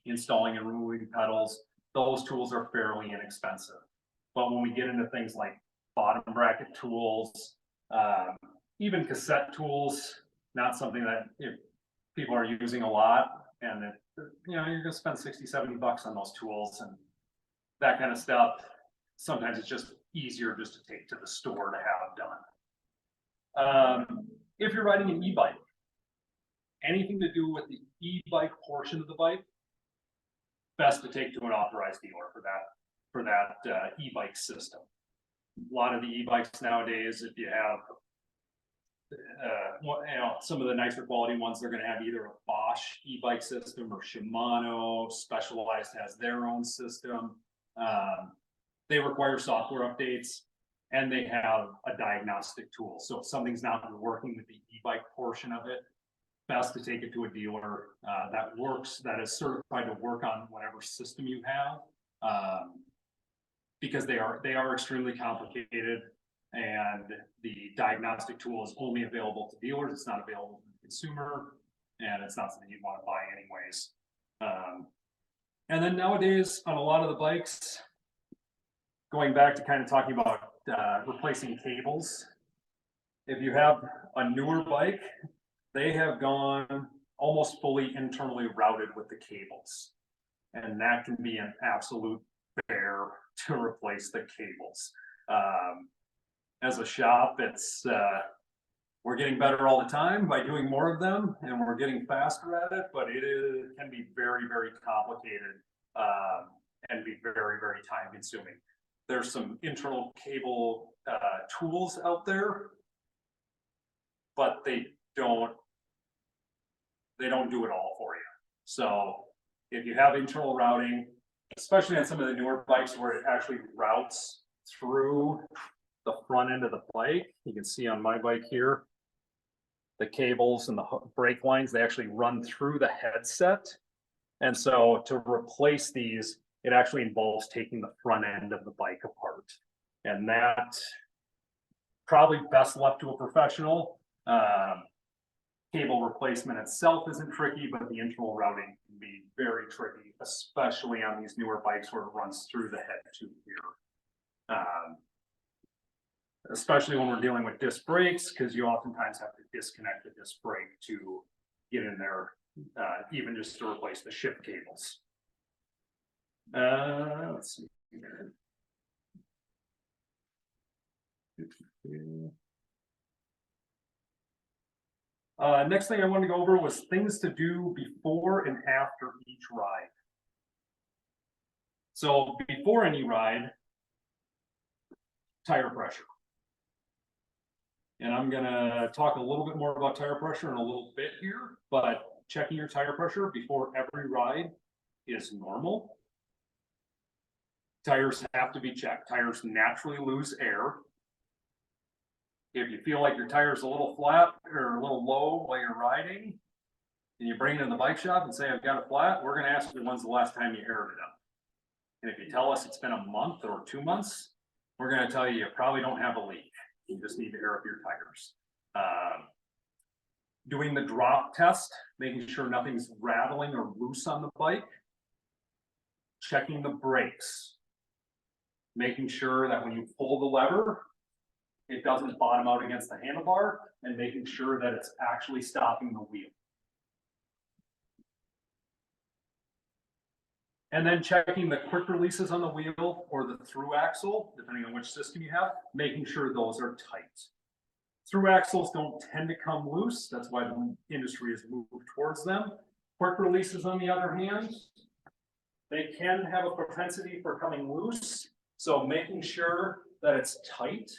B: installing and removing pedals. Those tools are fairly inexpensive. But when we get into things like bottom bracket tools, even cassette tools, not something that people are using a lot, and you're gonna spend 60, 70 bucks on those tools and that kind of stuff. Sometimes it's just easier just to take to the store to have done. If you're riding an e-bike, anything to do with the e-bike portion of the bike, best to take to an authorized dealer for that e-bike system. A lot of the e-bikes nowadays, if you have some of the nicer quality ones, they're going to have either a Bosch e-bike system or Shimano. Specialized has their own system. They require software updates and they have a diagnostic tool. So if something's not working with the e-bike portion of it, best to take it to a dealer that is certified to work on whatever system you have, because they are extremely complicated, and the diagnostic tool is only available to dealers. It's not available to the consumer, and it's not something you'd want to buy anyways. And then nowadays on a lot of the bikes, going back to kind of talking about replacing cables, if you have a newer bike, they have gone almost fully internally routed with the cables. And that can be an absolute bear to replace the cables. As a shop, we're getting better all the time by doing more of them, and we're getting faster at it, but it can be very, very complicated and be very, very time consuming. There's some internal cable tools out there, but they don't do it all for you. So if you have internal routing, especially on some of the newer bikes where it actually routes through the front end of the bike, you can see on my bike here, the cables and the brake lines, they actually run through the headset. And so to replace these, it actually involves taking the front end of the bike apart. And that probably best left to a professional. Cable replacement itself isn't tricky, but the internal routing can be very tricky, especially on these newer bikes where it runs through the head tube here. Especially when we're dealing with disc brakes, because you oftentimes have to disconnect the disc brake to get in there, even just to replace the shift cables. Let's see here. Next thing I wanted to go over was things to do before and after each ride. So before any ride, tire pressure. And I'm gonna talk a little bit more about tire pressure in a little bit here, but checking your tire pressure before every ride is normal. Tires have to be checked. Tires naturally lose air. If you feel like your tire's a little flat or a little low while you're riding, and you bring it in the bike shop and say, I've got it flat, we're gonna ask you when's the last time you aired it up. And if you tell us it's been a month or 2 months, we're gonna tell you probably don't have a leak. You just need to air up your tires. Doing the drop test, making sure nothing's rattling or loose on the bike. Checking the brakes. Making sure that when you pull the lever, it doesn't bottom out against the handlebar, and making sure that it's actually stopping the wheel. And then checking the quick releases on the wheel or the thru axle, depending on which system you have, making sure those are tight. Thru axles don't tend to come loose. That's why the industry has moved towards them. Quick releases, on the other hand, they can have a propensity for coming loose. So making sure that it's tight.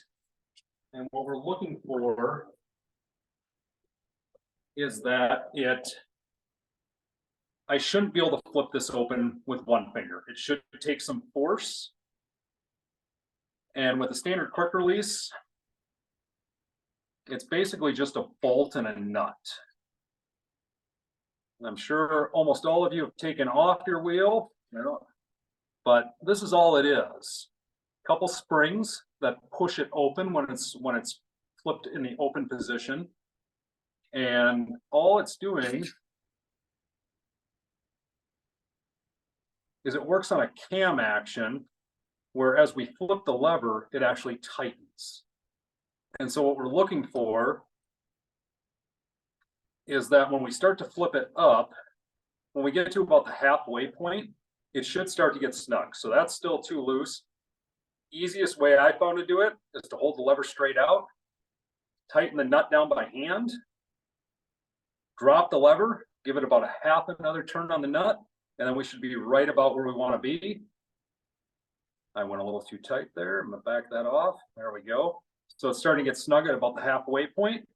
B: And what we're looking for is that I shouldn't be able to flip this open with one finger. It should take some force. And with a standard quick release, it's basically just a bolt and a nut.
C: I'm sure almost all of you have taken off your wheel, you know, but this is all it is. Couple springs that push it open when it's flipped in the open position. And all it's doing is it works on a cam action, where as we flip the lever, it actually tightens. And so what we're looking for is that when we start to flip it up, when we get to about the halfway point, it should start to get snug. So that's still too loose. Easiest way I found to do it is to hold the lever straight out, tighten the nut down by hand, drop the lever, give it about a half another turn on the nut, and then we should be right about where we want to be. I went a little too tight there. I'm going to back that off. There we go. So it's starting to get snug at about the halfway point,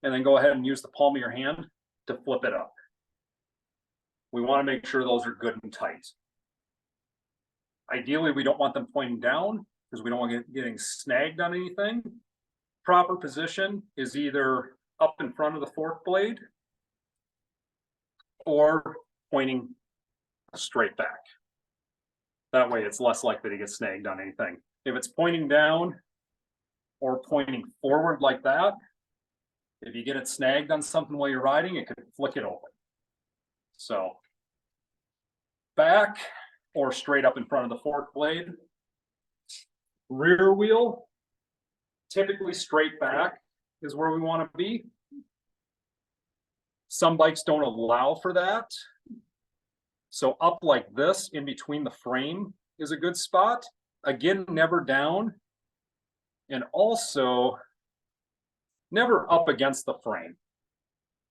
C: and then go ahead and use the palm of your hand to flip it up. We want to make sure those are good and tight. Ideally, we don't want them pointing down because we don't want getting snagged on anything. Proper position is either up in front of the fork blade or pointing straight back. That way it's less likely to get snagged on anything. If it's pointing down or pointing forward like that, if you get it snagged on something while you're riding, it could flick it open. So back or straight up in front of the fork blade. Rear wheel, typically straight back is where we want to be. Some bikes don't allow for that. So up like this in between the frame is a good spot. Again, never down. And also never up against the frame,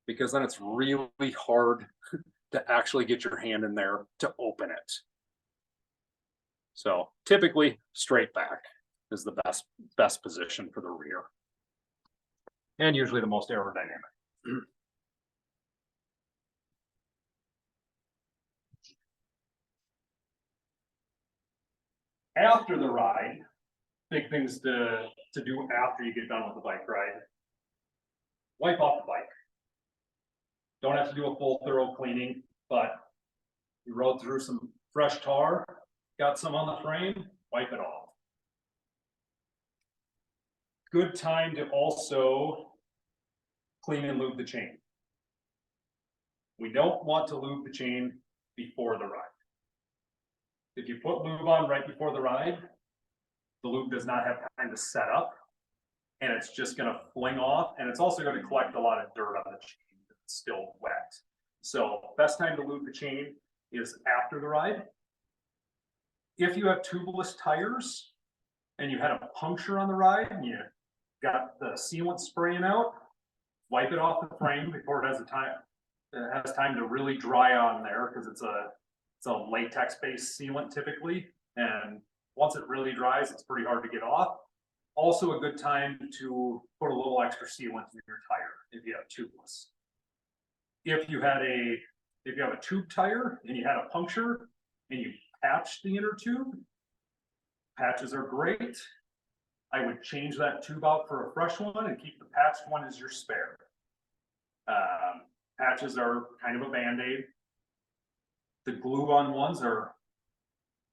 C: because then it's really hard to actually get your hand in there to open it. So typically straight back is the best position for the rear, and usually the most aerodynamic. After the ride, big things to do after you get done with the bike ride. Wipe off the bike. Don't have to do a full thorough cleaning, but you rode through some fresh tar, got some on the frame, wipe it off. Good time to also clean and lube the chain. We don't want to lube the chain before the ride. If you put lube on right before the ride, the lube does not have time to set up, and it's just going to fling off, and it's also going to collect a lot of dirt on the chain that's still wet. So best time to lube the chain is after the ride. If you have tubeless tires and you had a puncture on the ride and you got the sealant spraying out, wipe it off the frame before it has time to really dry on there, because it's a latex-based sealant typically, and once it really dries, it's pretty hard to get off. Also a good time to put a little extra sealant in your tire if you have tubeless. If you have a tube tire and you had a puncture and you patched the inner tube, patches are great. I would change that tube out for a fresh one and keep the patched one as your spare. Patches are kind of a band-aid. The glue-on ones are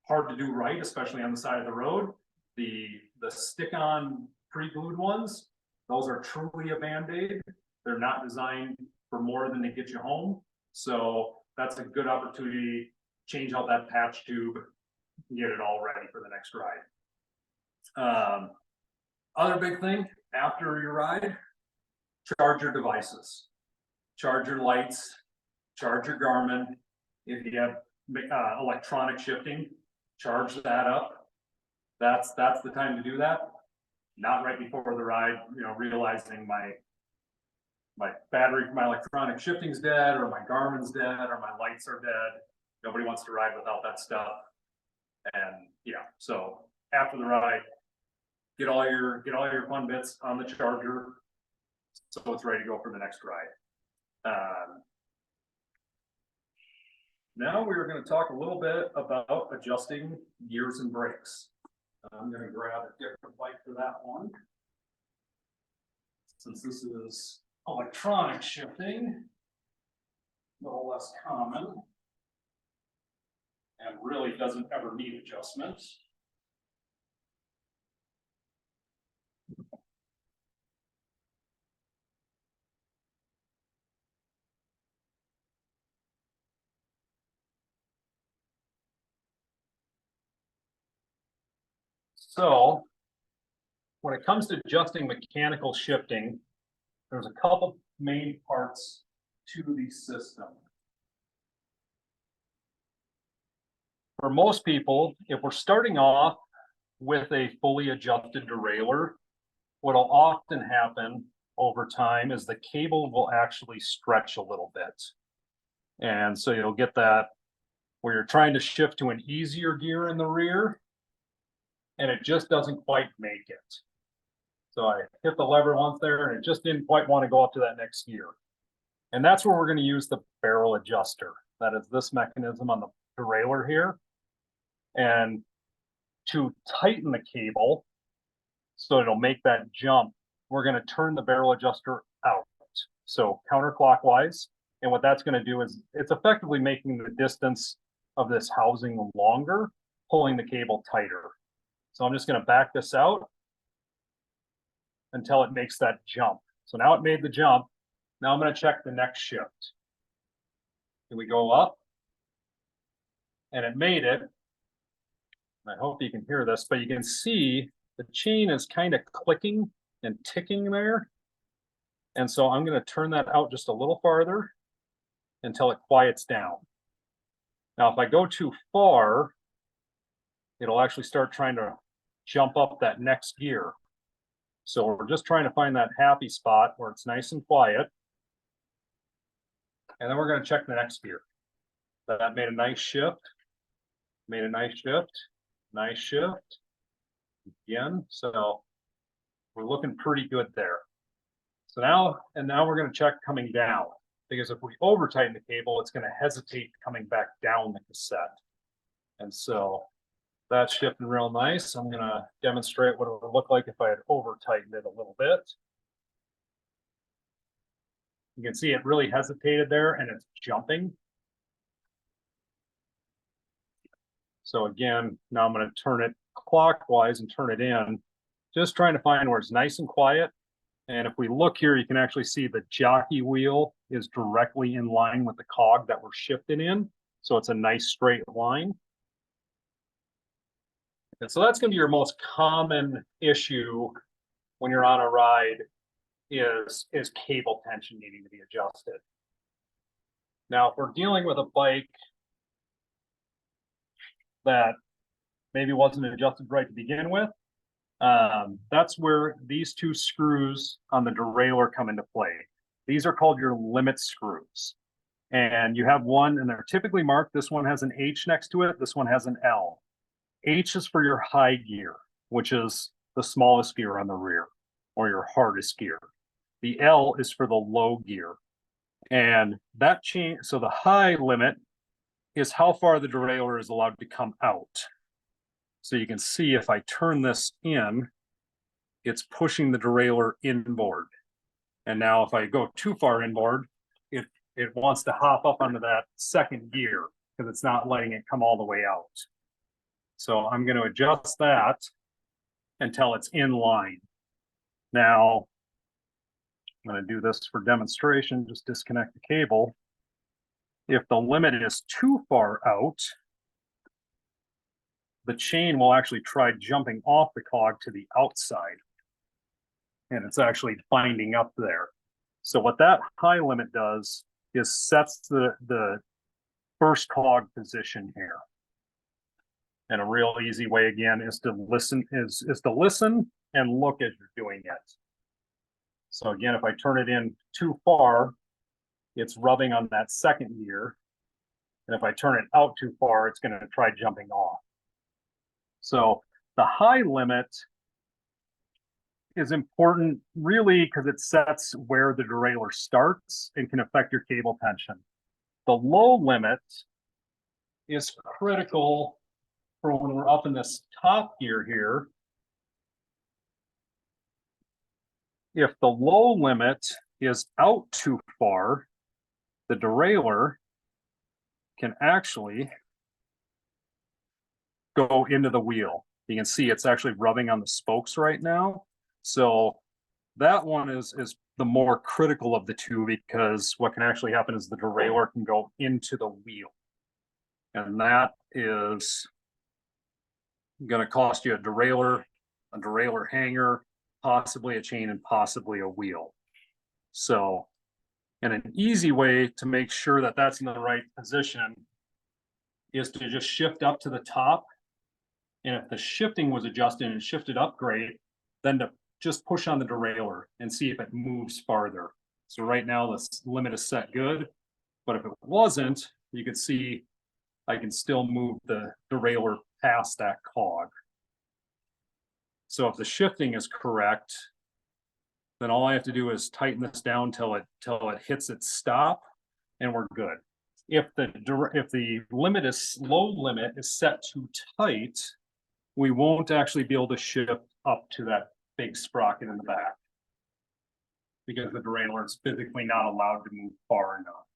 C: hard to do right, especially on the side of the road. The stick-on pre-glued ones, those are truly a band-aid. They're not designed for more than to get you home. So that's a good opportunity. Change out that patch tube and get it all ready for the next ride. Other big thing after your ride, charge your devices. Charge your lights, charge your Garmin. If you have electronic shifting, charge that up. That's the time to do that. Not right before the ride, realizing my battery for my electronic shifting's dead, or my Garmin's dead, or my lights are dead. Nobody wants to ride without that stuff. And yeah, so after the ride, get all your fun bits on the charger, so it's ready to go for the next ride. Now we're going to talk a little bit about adjusting gears and brakes. I'm going to grab a different bike for that one, since this is electronic shifting. little less common. And really doesn't ever need adjustment. So when it comes to adjusting mechanical shifting, there's a couple main parts to the system. For most people, if we're starting off with a fully adjusted derailleur, what'll often happen over time is the cable will actually stretch a little bit. And so you'll get that where you're trying to shift to an easier gear in the rear, and it just doesn't quite make it. So I hit the lever once there and it just didn't quite want to go up to that next gear. And that's where we're going to use the barrel adjuster. That is this mechanism on the derailleur here. And to tighten the cable so it'll make that jump, we're going to turn the barrel adjuster out. So counterclockwise. And what that's going to do is it's effectively making the distance of this housing longer, pulling the cable tighter. So I'm just going to back this out until it makes that jump. So now it made the jump. Now I'm going to check the next shift. Can we go up? And it made it. I hope you can hear this, but you can see the chain is kind of clicking and ticking there. And so I'm going to turn that out just a little farther until it quiets down. Now, if I go too far, it'll actually start trying to jump up that next gear. So we're just trying to find that happy spot where it's nice and quiet. And then we're going to check the next gear. That made a nice shift. Made a nice shift. Nice shift. Again. So we're looking pretty good there. So now we're going to check coming down. Because if we over tighten the cable, it's going to hesitate coming back down the cassette. And so that's shifting real nice. I'm going to demonstrate what it would look like if I had over tightened it a little bit. You can see it really hesitated there and it's jumping. So again, now I'm going to turn it clockwise and turn it in, just trying to find where it's nice and quiet. And if we look here, you can actually see the jockey wheel is directly in line with the cog that we're shifting in. So it's a nice straight line. And so that's going to be your most common issue when you're on a ride is cable tension needing to be adjusted. Now, if we're dealing with a bike that maybe wasn't adjusted right to begin with, that's where these two screws on the derailleur come into play. These are called your limit screws. And you have one, and they're typically marked. This one has an H next to it. This one has an L. H is for your high gear, which is the smallest gear on the rear, or your hardest gear. The L is for the low gear. And that change, so the high limit is how far the derailleur is allowed to come out. So you can see if I turn this in, it's pushing the derailleur inboard. And now if I go too far inboard, it wants to hop up onto that second gear because it's not letting it come all the way out. So I'm going to adjust that until it's in line. Now, I'm going to do this for demonstration, just disconnect the cable. If the limit is too far out, the chain will actually try jumping off the cog to the outside. And it's actually binding up there. So what that high limit does is sets the first cog position here. And a real easy way again is to listen and look as you're doing it. So again, if I turn it in too far, it's rubbing on that second gear. And if I turn it out too far, it's going to try jumping off. So the high limit is important really because it sets where the derailleur starts and can affect your cable tension. The low limit is critical for when we're up in this top gear here. If the low limit is out too far, the derailleur can actually go into the wheel. You can see it's actually rubbing on the spokes right now. So that one is the more critical of the two, because what can actually happen is the derailleur can go into the wheel. And that is going to cost you a derailleur hanger, possibly a chain, and possibly a wheel. So, and an easy way to make sure that that's in the right position is to just shift up to the top. And if the shifting was adjusted and shifted up great, then to just push on the derailleur and see if it moves farther. So right now the limit is set good, but if it wasn't, you could see I can still move the derailleur past that cog. So if the shifting is correct, then all I have to do is tighten this down till it hits its stop, and we're good. If the limit is low limit is set too tight, we won't actually be able to shift up to that big sprocket in the back, because the derailleur is physically not allowed to move far enough.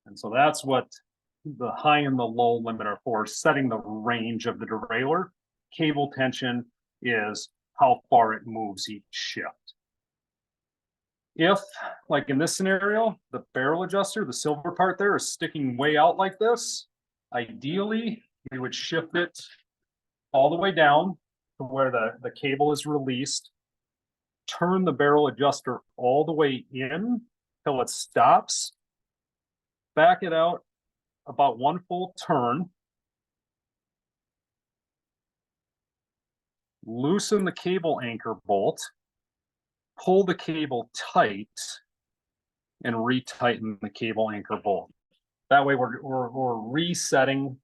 C: And so that's what the high and the low limit are for, setting the range of the derailleur. Cable tension is how far it moves each shift. If, like in this scenario, the barrel adjuster, the silver part there, is sticking way out like this, ideally we would shift it all the way down to where the cable is released, turn the barrel adjuster all the way in till it stops, back it out about one full turn, loosen the cable anchor bolt, pull the cable tight, and retighten the cable anchor bolt. That way we're resetting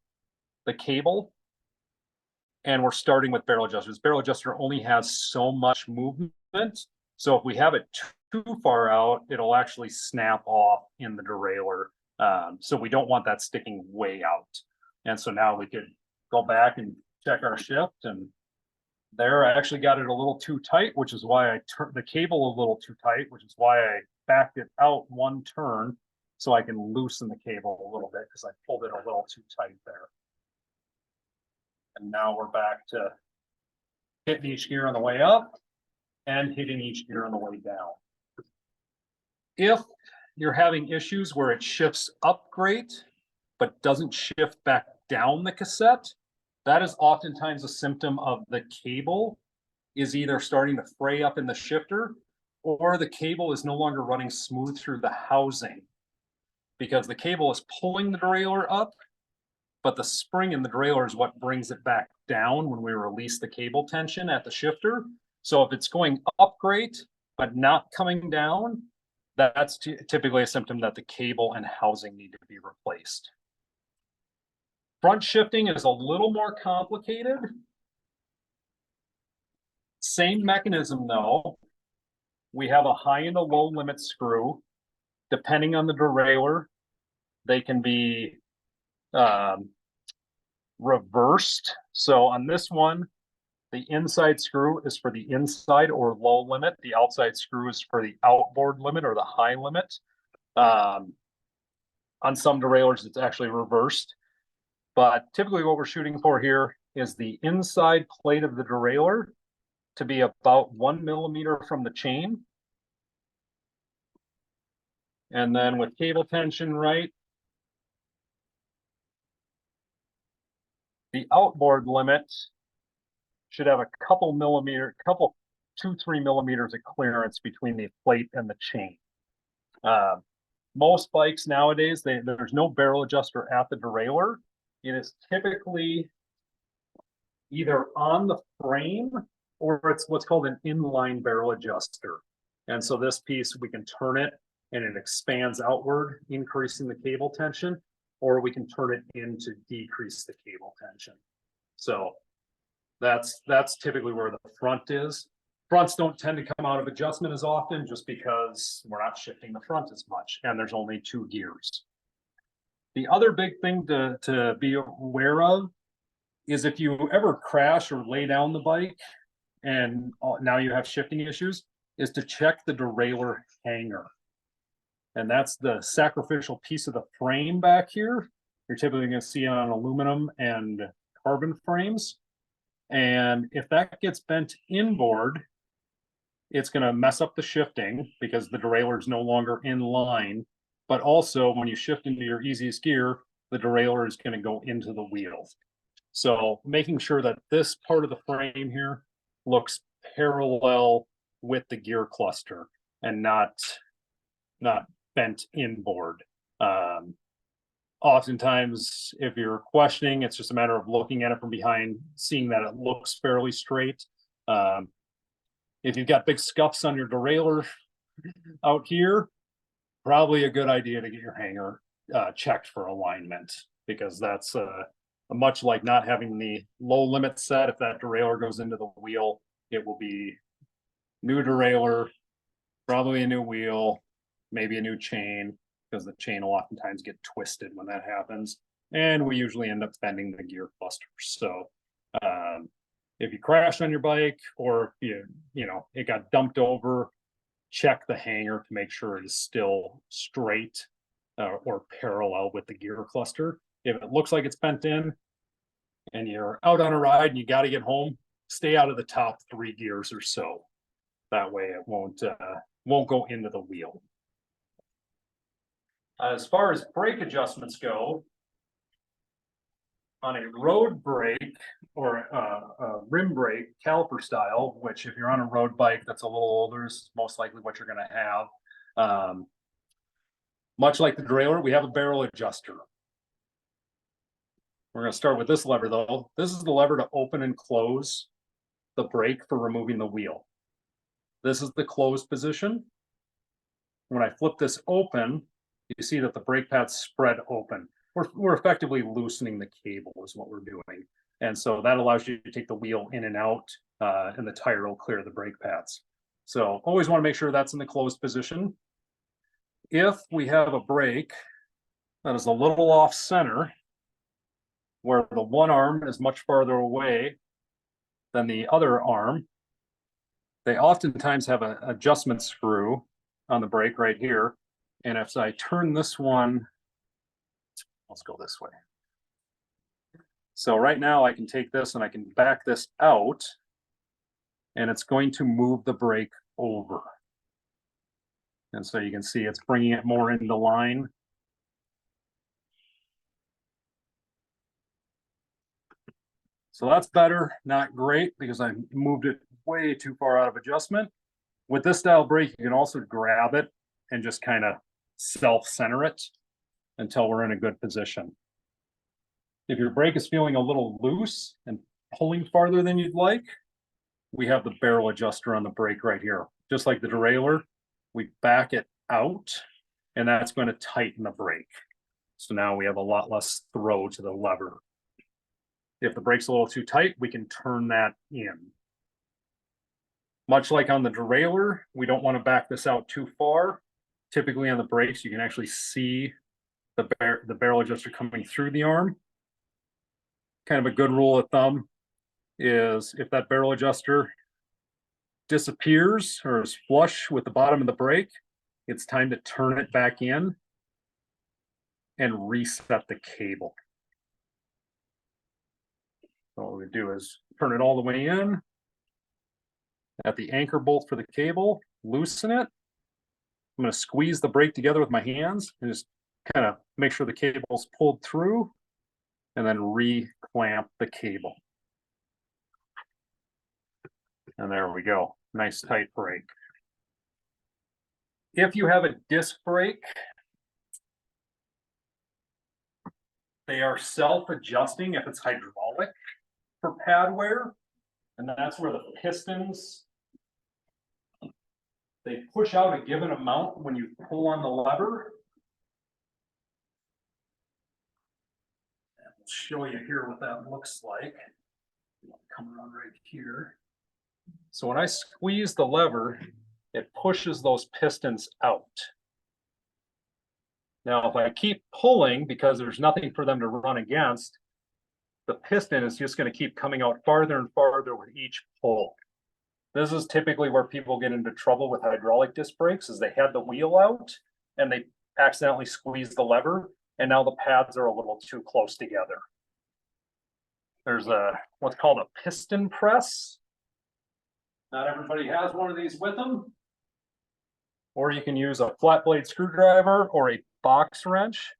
C: the cable, and we're starting with barrel adjusters. Barrel adjuster only has so much movement, so if we have it too far out, it'll actually snap off in the derailleur. So we don't want that sticking way out. And so now we could go back and check our shift, and there I actually got it a little too tight, which is why I turned the cable a little too tight, which is why I backed it out one turn so I can loosen the cable a little bit, because I pulled it a little too tight there. And now we're back to hitting each gear on the way up and hitting each gear on the way down. If you're having issues where it shifts up great, but doesn't shift back down the cassette, that is oftentimes a symptom of the cable is either starting to fray up in the shifter, or the cable is no longer running smooth through the housing, because the cable is pulling the derailleur up, but the spring in the derailleur is what brings it back down when we release the cable tension at the shifter. So if it's going up great, but not coming down, that's typically a symptom that the cable and housing need to be replaced. Front shifting is a little more complicated. Same mechanism though. We have a high and a low limit screw. Depending on the derailleur, they can be reversed. So on this one, the inside screw is for the inside or low limit. The outside screw is for the outboard limit or the high limit. On some derailleurs, it's actually reversed. But typically what we're shooting for here is the inside plate of the derailleur to be about 1 millimeter from the chain. And then with cable tension right, the outboard limit should have a couple 2-3 millimeters of clearance between the plate and the chain. Most bikes nowadays, there's no barrel adjuster at the derailleur. It is typically either on the frame or it's what's called an inline barrel adjuster. And so this piece, we can turn it and it expands outward, increasing the cable tension, or we can turn it in to decrease the cable tension. So that's typically where the front is. Fronts don't tend to come out of adjustment as often just because we're not shifting the front as much and there's only 2 gears. The other big thing to be aware of is if you ever crash or lay down the bike and now you have shifting issues, is to check the derailleur hanger. And that's the sacrificial piece of the frame back here. You're typically going to see on aluminum and carbon frames. And if that gets bent inboard, it's going to mess up the shifting because the derailleur is no longer in line. But also when you shift into your easiest gear, the derailleur is going to go into the wheel. So making sure that this part of the frame here looks parallel with the gear cluster and not bent inboard. Oftentimes, if you're questioning, it's just a matter of looking at it from behind, seeing that it looks fairly straight. If you've got big scuffs on your derailleur out here, probably a good idea to get your hanger checked for alignment, because that's much like not having the low limit set. If that derailleur goes into the wheel, it will be new derailleur, probably a new wheel, maybe a new chain, because the chain will oftentimes get twisted when that happens. And we usually end up bending the gear cluster. So if you crashed on your bike, or you know, it got dumped over, check the hanger to make sure it is still straight or parallel with the gear cluster. If it looks like it's bent in and you're out on a ride and you got to get home, stay out of the top 3 gears or so. That way it won't go into the wheel. As far as brake adjustments go, on a road brake or a rim brake caliper style, which if you're on a road bike that's a little older is most likely what you're going to have. Much like the derailleur, we have a barrel adjuster. We're going to start with this lever though. This is the lever to open and close the brake for removing the wheel. This is the closed position. When I flip this open, you see that the brake pads spread open. We're effectively loosening the cable is what we're doing. And so that allows you to take the wheel in and out, and the tire will clear the brake pads. So always want to make sure that's in the closed position. If we have a brake that is a little off center, where the one arm is much farther away than the other arm, they oftentimes have an adjustment screw on the brake right here. And if I turn this one, let's go this way. So right now I can take this and I can back this out, and it's going to move the brake over. And so you can see it's bringing it more into line. So that's better, not great, because I moved it way too far out of adjustment. With this style brake, you can also grab it and just kind of self-center it until we're in a good position. If your brake is feeling a little loose and pulling farther than you'd like, we have the barrel adjuster on the brake right here. Just like the derailleur, we back it out, and that's going to tighten the brake. So now we have a lot less throw to the lever. If the brake's a little too tight, we can turn that in. Much like on the derailleur, we don't want to back this out too far. Typically on the brakes, you can actually see the barrel adjuster coming through the arm. Kind of a good rule of thumb is if that barrel adjuster disappears or is flush with the bottom of the brake, it's time to turn it back in and reset the cable. So what we do is turn it all the way in at the anchor bolt for the cable, loosen it. I'm going to squeeze the brake together with my hands and just kind of make sure the cable's pulled through, and then re-clamp the cable. And there we go. Nice tight brake. If you have a disc brake, they are self-adjusting if it's hydraulic for pad wear. And that's where the pistons, they push out a given amount when you pull on the lever. And I'll show you here what that looks like. Come around right here. So when I squeeze the lever, it pushes those pistons out. Now, if I keep pulling, because there's nothing for them to run against, the piston is just going to keep coming out farther and farther with each pull. This is typically where people get into trouble with hydraulic disc brakes, is they had the wheel out and they accidentally squeezed the lever, and now the pads are a little too close together. There's what's called a piston press. Not everybody has one of these with them. Or you can use a flat blade screwdriver or a box wrench.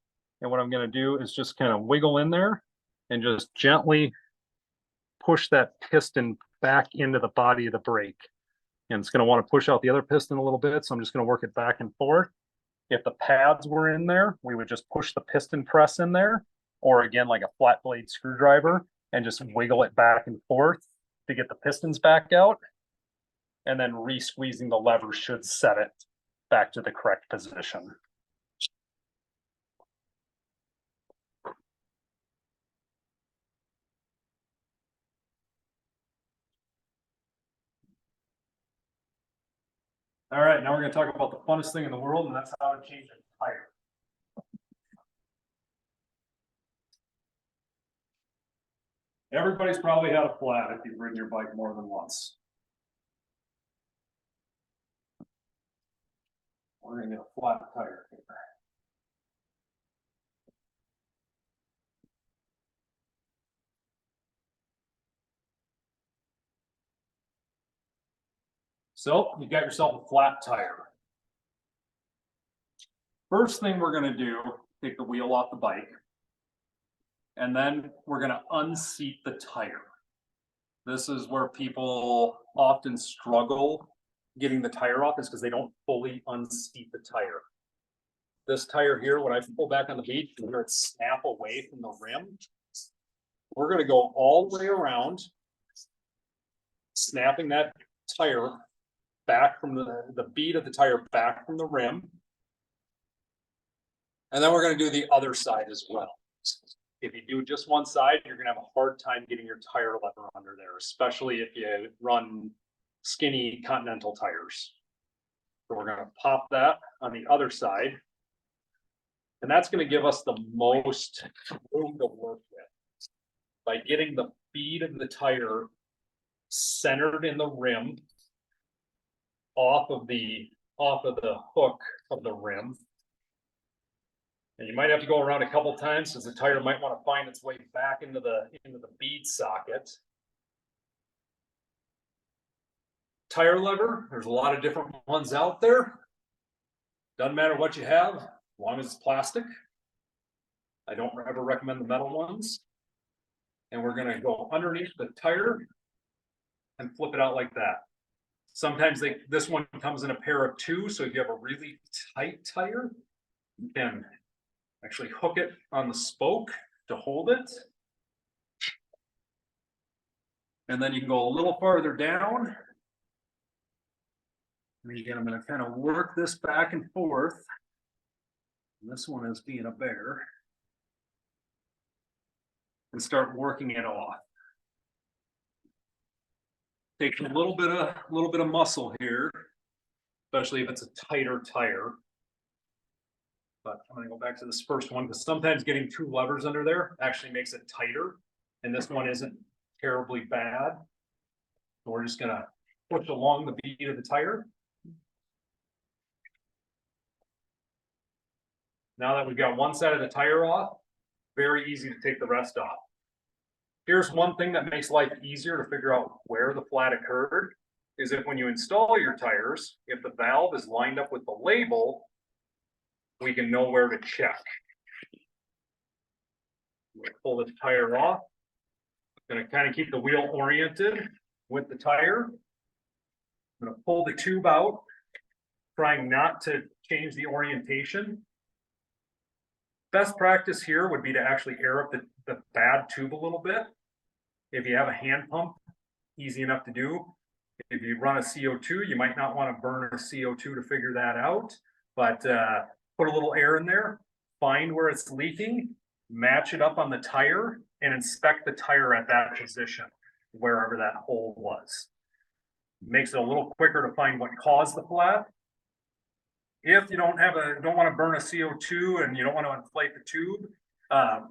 C: And what I'm going to do is just kind of wiggle in there and just gently push that piston back into the body of the brake. And it's going to want to push out the other piston a little bit. So I'm just going to work it back and forth. If the pads were in there, we would just push the piston press in there, or again, like a flat blade screwdriver, and just wiggle it back and forth to get the pistons back out. And then re-squeezing the lever should set it back to the correct position. All right, now we're going to talk about the funnest thing in the world, and that's how to change a tire. Everybody's probably had a flat if you've ridden your bike more than once. We're going to get a flat tire here. So you got yourself a flat tire. First thing we're going to do, take the wheel off the bike. And then we're going to unseat the tire. This is where people often struggle getting the tire off, is because they don't fully unseat the tire. This tire here, when I pull back on the bead, you hear it snap away from the rim. We're going to go all the way around, snapping that tire back from the bead of the tire back from the rim. And then we're going to do the other side as well. If you do just one side, you're going to have a hard time getting your tire lever under there, especially if you run skinny Continental tires. So we're going to pop that on the other side. And that's going to give us the most room to work with. By getting the bead of the tire centered in the rim, off of the hook of the rim. And you might have to go around a couple times, because the tire might want to find its way back into the bead socket. Tire lever, there's a lot of different ones out there. Doesn't matter what you have, as long as it's plastic. I don't ever recommend the metal ones. And we're going to go underneath the tire and flip it out like that. Sometimes this one comes in a pair of two, so if you have a really tight tire, you can actually hook it on the spoke to hold it. And then you can go a little farther down. And again, I'm going to kind of work this back and forth. And this one is being a bear. And start working it off. Takes a little bit of muscle here, especially if it's a tighter tire. But I'm going to go back to this first one, because sometimes getting two levers under there actually makes it tighter. And this one isn't terribly bad. So we're just going to push along the bead of the tire. Now that we've got one side of the tire off, very easy to take the rest off. Here's one thing that makes life easier to figure out where the flat occurred, is if when you install your tires, if the valve is lined up with the label, we can know where to check. I'm going to pull this tire off. I'm going to kind of keep the wheel oriented with the tire. I'm going to pull the tube out, trying not to change the orientation. Best practice here would be to actually air up the bad tube a little bit. If you have a hand pump, easy enough to do. If you run a CO2, you might not want to burn a CO2 to figure that out, but put a little air in there, find where it's leaking, match it up on the tire, and inspect the tire at that position, wherever that hole was. Makes it a little quicker to find what caused the flat. If you don't want to burn a CO2 and you don't want to inflate the tube,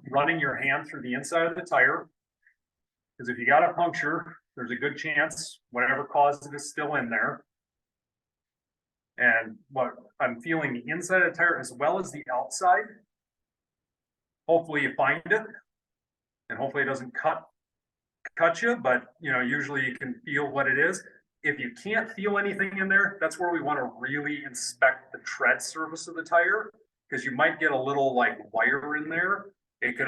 C: running your hand through the inside of the tire, because if you got a puncture, there's a good chance whatever caused it is still in there. And what I'm feeling the inside of the tire as well as the outside. Hopefully you find it, and hopefully it doesn't cut you, but you know, usually you can feel what it is. If you can't feel anything in there, that's where we want to really inspect the tread surface of the tire, because you might get a little like wire in there. It could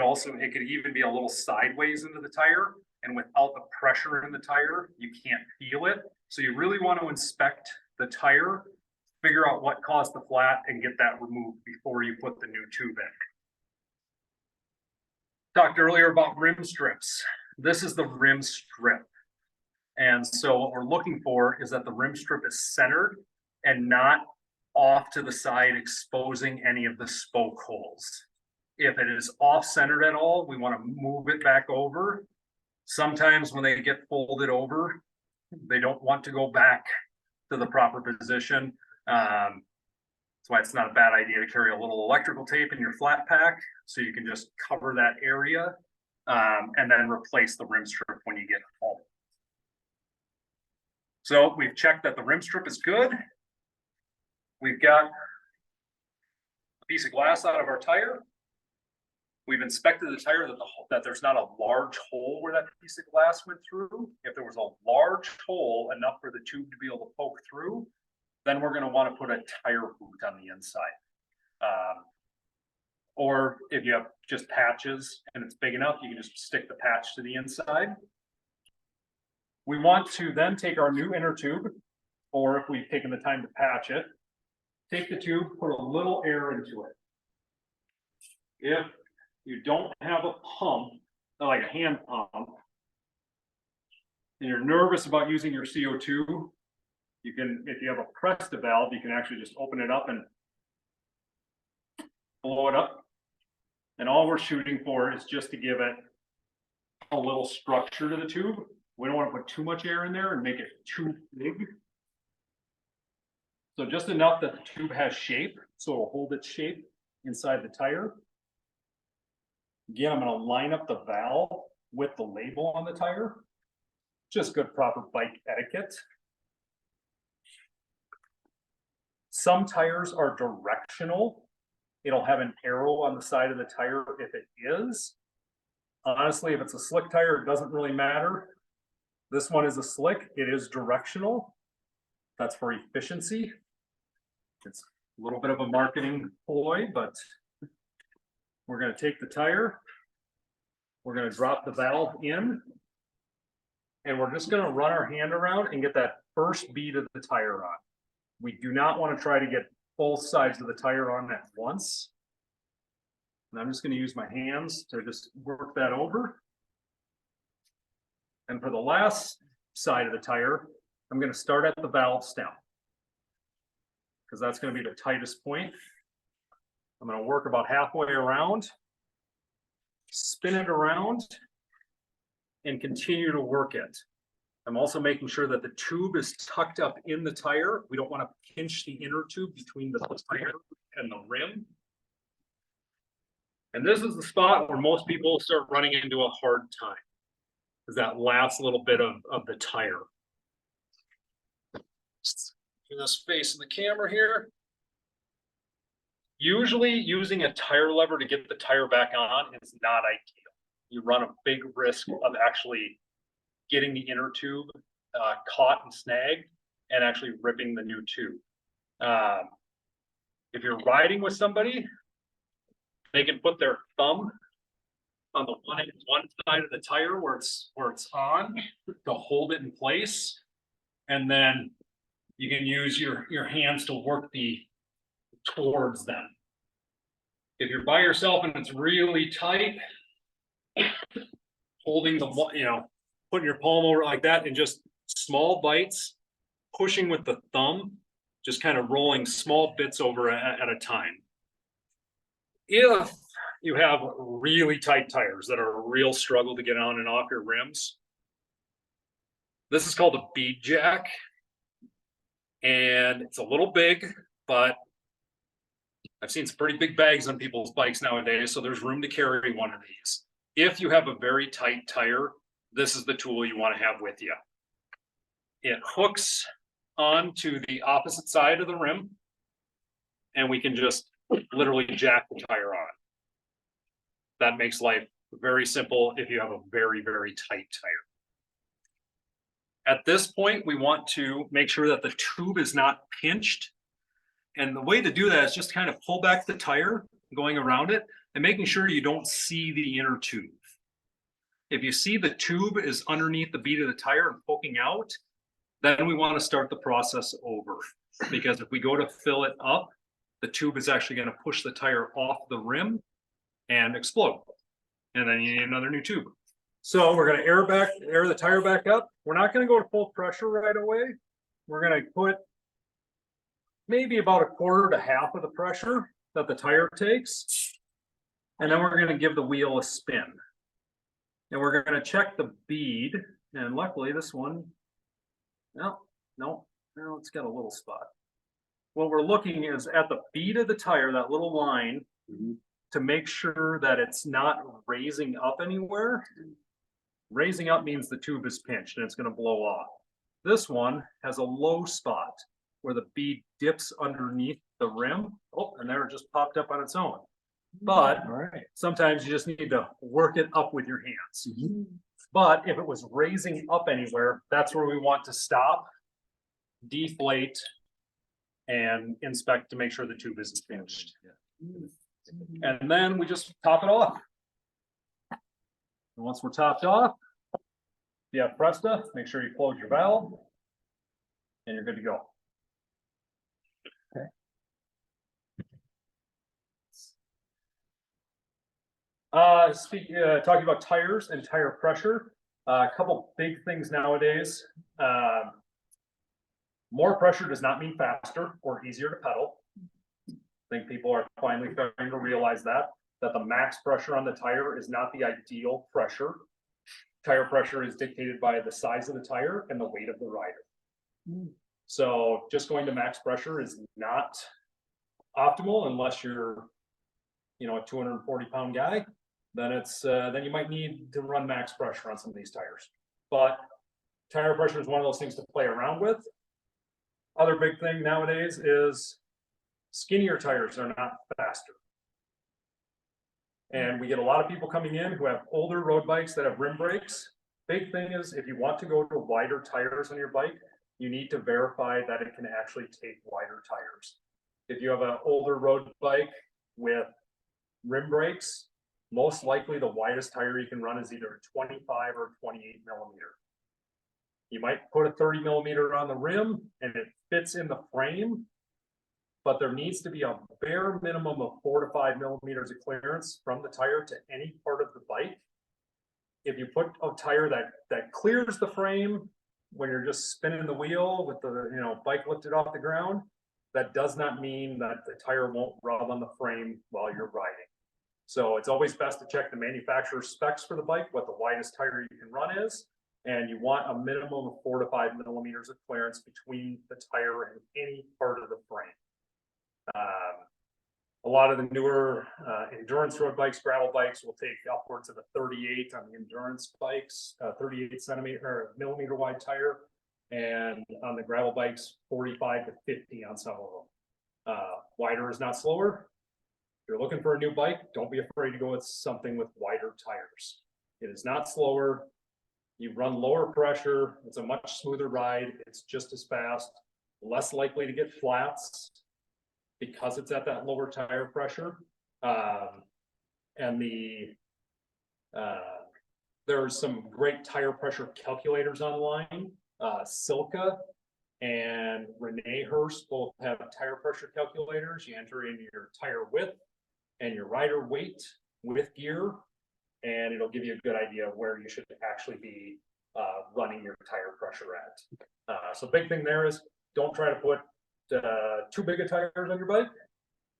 C: even be a little sideways into the tire, and without the pressure in the tire, you can't feel it. So you really want to inspect the tire, figure out what caused the flat, and get that removed before you put the new tube in. Talked earlier about rim strips. This is the rim strip. And so what we're looking for is that the rim strip is centered and not off to the side, exposing any of the spoke holes. If it is off-centered at all, we want to move it back over. Sometimes when they get folded over, they don't want to go back to the proper position. That's why it's not a bad idea to carry a little electrical tape in your flat pack, so you can just cover that area and then replace the rim strip when you get home. So we've checked that the rim strip is good. We've got a piece of glass out of our tire. We've inspected the tire that there's not a large hole where that piece of glass went through. If there was a large hole enough for the tube to be able to poke through, then we're going to want to put a tire boot on the inside. Or if you have just patches and it's big enough, you can just stick the patch to the inside. We want to then take our new inner tube, or if we've taken the time to patch it, take the tube, put a little air into it. If you don't have a pump, like a hand pump, and you're nervous about using your CO2, you can, if you have a Presta valve, you can actually just open it up and blow it up. And all we're shooting for is just to give it a little structure to the tube. We don't want to put too much air in there and make it too big. So just enough that the tube has shape, so it'll hold its shape inside the tire. Again, I'm going to line up the valve with the label on the tire. Just good proper bike etiquette. Some tires are directional. It'll have an arrow on the side of the tire if it is. Honestly, if it's a slick tire, it doesn't really matter. This one is a slick, it is directional. That's for efficiency. It's a little bit of a marketing ploy, but we're going to take the tire, we're going to drop the valve in, and we're just going to run our hand around and get that first bead of the tire on. We do not want to try to get both sides of the tire on at once. And I'm just going to use my hands to just work that over. And for the last side of the tire, I'm going to start at the valve stem, because that's going to be the tightest point. I'm going to work about halfway around, spin it around, and continue to work it. I'm also making sure that the tube is tucked up in the tire. We don't want to pinch the inner tube between the tire and the rim. And this is the spot where most people start running into a hard time, is that last little bit of the tire. Do this face in the camera here. Usually using a tire lever to get the tire back on is not ideal. You run a big risk of actually getting the inner tube caught and snagged and actually ripping the new tube. If you're riding with somebody, they can put their thumb on the one side of the tire where it's on to hold it in place, and then you can use your hands to work towards them. If you're by yourself and it's really tight, holding putting your palm over like that and just small bites, pushing with the thumb, just kind of rolling small bits over at a time. If you have really tight tires that are a real struggle to get on and off your rims, this is called a bead jack. And it's a little big, but I've seen some pretty big bags on people's bikes nowadays, so there's room to carry one of these. If you have a very tight tire, this is the tool you want to have with you. It hooks onto the opposite side of the rim, and we can just literally jack the tire on. That makes life very simple if you have a very, very tight tire. At this point, we want to make sure that the tube is not pinched. And the way to do that is just kind of pull back the tire going around it and making sure you don't see the inner tube. If you see the tube is underneath the bead of the tire and poking out, then we want to start the process over. Because if we go to fill it up, the tube is actually going to push the tire off the rim and explode. And then you need another new tube. So we're going to air the tire back up. We're not going to go to full pressure right away. We're going to put maybe about a quarter to half of the pressure that the tire takes. And then we're going to give the wheel a spin. And we're going to check the bead. And luckily this one, no, it's got a little spot. What we're looking is at the bead of the tire, that little line, to make sure that it's not raising up anywhere. Raising up means the tube is pinched and it's going to blow off. This one has a low spot where the bead dips underneath the rim. Oh, and there it just popped up on its own. But sometimes you just need to work it up with your hands. But if it was raising up anywhere, that's where we want to stop, deflate, and inspect to make sure the tube isn't pinched. And then we just top it off. And once we're topped off, if you have Presta, make sure you close your valve and you're good to go. Talking about tires and tire pressure, a couple big things nowadays. More pressure does not mean faster or easier to pedal. I think people are finally starting to realize that the max pressure on the tire is not the ideal pressure. Tire pressure is dictated by the size of the tire and the weight of the rider. So just going to max pressure is not optimal unless you're, a 240-pound guy. Then then you might need to run max pressure on some of these tires. But tire pressure is one of those things to play around with. Other big thing nowadays is skinnier tires are not faster. And we get a lot of people coming in who have older road bikes that have rim brakes. Big thing is if you want to go to wider tires on your bike, you need to verify that it can actually take wider tires. If you have an older road bike with rim brakes, most likely the widest tire you can run is either a 25 or 28 millimeter. You might put a 30 millimeter on the rim and it fits in the frame, but there needs to be a bare minimum of 4 to 5 millimeters of clearance from the tire to any part of the bike. If you put a tire that clears the frame when you're just spinning the wheel with the bike lifted off the ground, that does not mean that the tire won't rub on the frame while you're riding. So it's always best to check the manufacturer's specs for the bike, what the widest tire you can run is, and you want a minimum of 4 to 5 millimeters of clearance between the tire and any part of the frame. A lot of the newer endurance road bikes, gravel bikes will take upwards of a 38 on the endurance bikes, 38 millimeter wide tire, and on the gravel bikes, 45 to 50 on some of them. Wider is not slower. If you're looking for a new bike, don't be afraid to go with something with wider tires. It is not slower. You run lower pressure. It's a much smoother ride. It's just as fast, less likely to get flats because it's at that lower tire pressure. And there's some great tire pressure calculators online. Silka and Renee Hurst both have tire pressure calculators. You enter in your tire width and your rider weight with gear, and it'll give you a good idea of where you should actually be running your tire pressure at. So big thing there is don't try to put too big of tires on your bike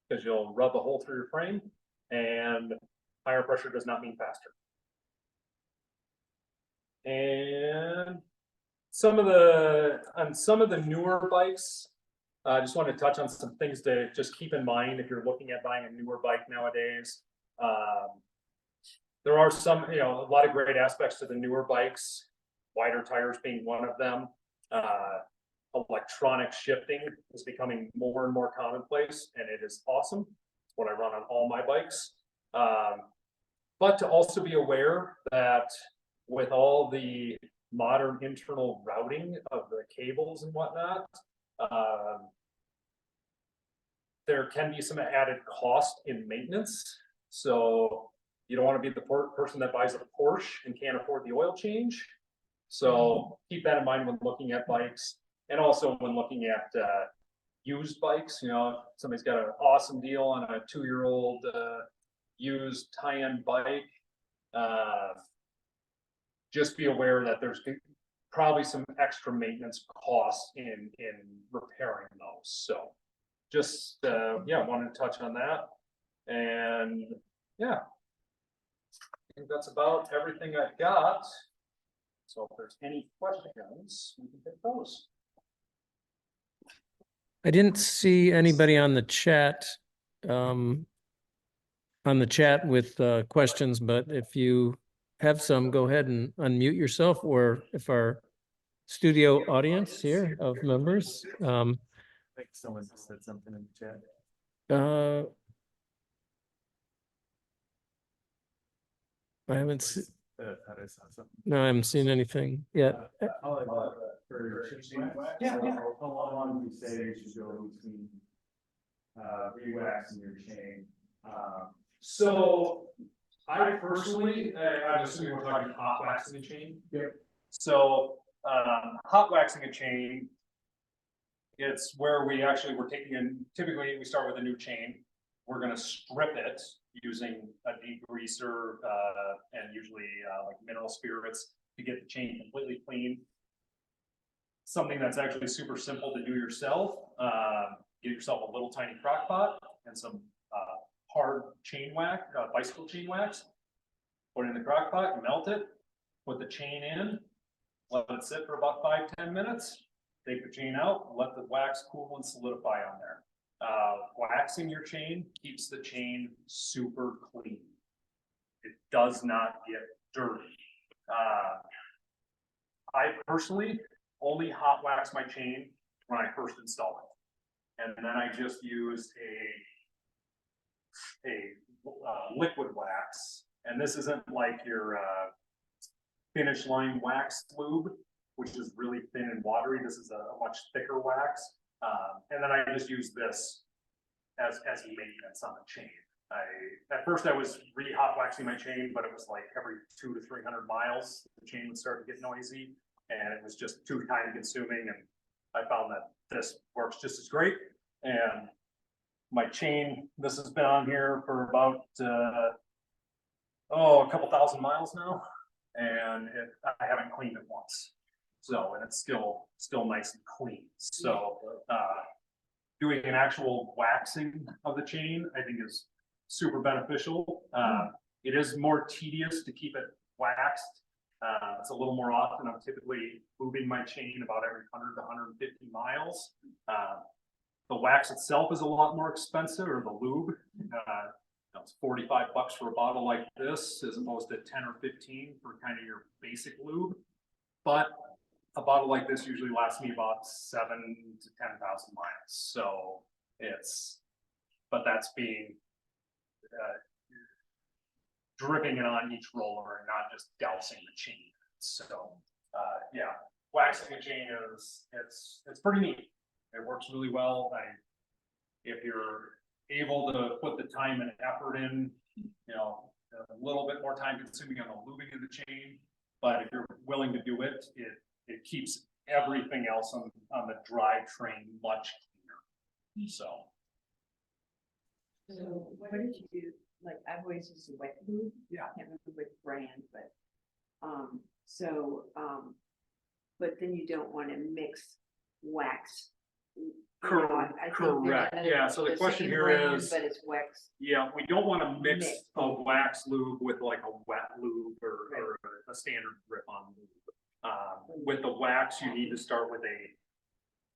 C: because you'll rub a hole through your frame, and tire pressure does not mean faster. And some of the newer bikes, I just want to touch on some things to just keep in mind if you're looking at buying a newer bike nowadays.
B: There are some, you know, a lot of great aspects to the newer bikes, wider tires being one of them. Electronic shifting is becoming more and more commonplace, and it is awesome. It's what I run on all my bikes. But to also be aware that with all the modern internal routing of the cables and whatnot, there can be some added cost in maintenance. So you don't want to be the person that buys a Porsche and can't afford the oil change. So keep that in mind when looking at bikes, and also when looking at used bikes. You know, if somebody's got an awesome deal on a 2-year-old used high-end bike, just be aware that there's probably some extra maintenance costs in repairing those. So just yeah, wanted to touch on that. And yeah, I think that's about everything I've got. So if there's any questions, we can take those.
A: I didn't see anybody on the chat with questions, but if you have some, go ahead and unmute yourself, or if our studio audience here of members,
D: I think someone said something in the chat.
A: I haven't seen,
D: Thought I saw something.
A: no, I haven't seen anything yet.
D: Yeah. How long do you say you should go between re-waxing your chain?
B: So I personally, I'm assuming we're talking hot waxing a chain.
D: Yep.
B: So hot waxing a chain, it's where we're taking in, typically we start with a new chain. We're going to strip it using a degreaser and usually like mineral spirits to get the chain completely clean. Something that's actually super simple to do yourself. Get yourself a little tiny crock pot and some hard chain wax, bicycle chain wax. Put it in the crock pot, melt it, put the chain in, let it sit for about 5-10 minutes. Take the chain out, let the wax cool and solidify on there. Waxing your chain keeps the chain super clean. It does not get dirty. I personally only hot wax my chain when I first install it. And then I just use a liquid wax. And this isn't like your finish line wax lube, which is really thin and watery. This is a much thicker wax. And then I just use this as maintenance on the chain. At first I was re-hot waxing my chain, but it was like every 200 to 300 miles, the chain would start to get noisy, and it was just too time consuming. And I found that this works just as great. And my chain, this has been on here for about a couple thousand miles now, and I haven't cleaned it once. So, and it's still nice and clean. So doing an actual waxing of the chain, I think, is super beneficial. It is more tedious to keep it waxed. It's a little more often. I'm typically moving my chain about every 100 to 150 miles. The wax itself is a lot more expensive, or the lube. It's $45 for a bottle like this, as opposed to 10 or 15 for kind of your basic lube. But a bottle like this usually lasts me about 7,000 to 10,000 miles. So but that's being dripping it on each roller and not just dousing the chain. So yeah, waxing a chain it's pretty neat. It works really well. If you're able to put the time and effort in, you know, a little bit more time consuming on the lubing of the chain, but if you're willing to do it, it keeps everything else on the drivetrain much cleaner. So
E: what did you do? Like, I've always used a wet lube.
B: Yeah.
E: I can't remember which brand, but but then you don't want to mix wax.
B: correct. Yeah. So the question here is,
E: but it's wax.
B: yeah, we don't want to mix a wax lube with like a wet lube or a standard grip-on lube. With the wax, you need to start with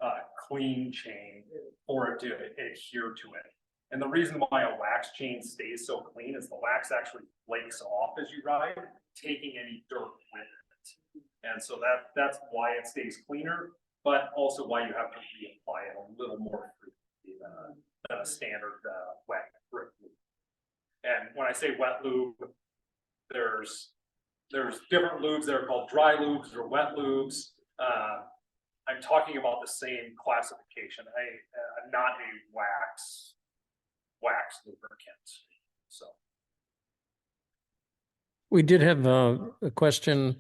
B: a clean chain for it to adhere to it.
C: And the reason why a wax chain stays so clean is the wax actually flakes off as you ride, taking any dirt with it. And so that's why it stays cleaner, but also why you have to reapply it a little more frequently than a standard wet grip lube. And when I say wet lube, there's different lubes that are called dry lubes or wet lubes. I'm talking about the same classification. Not a wax lubricant. So
A: We did have a question.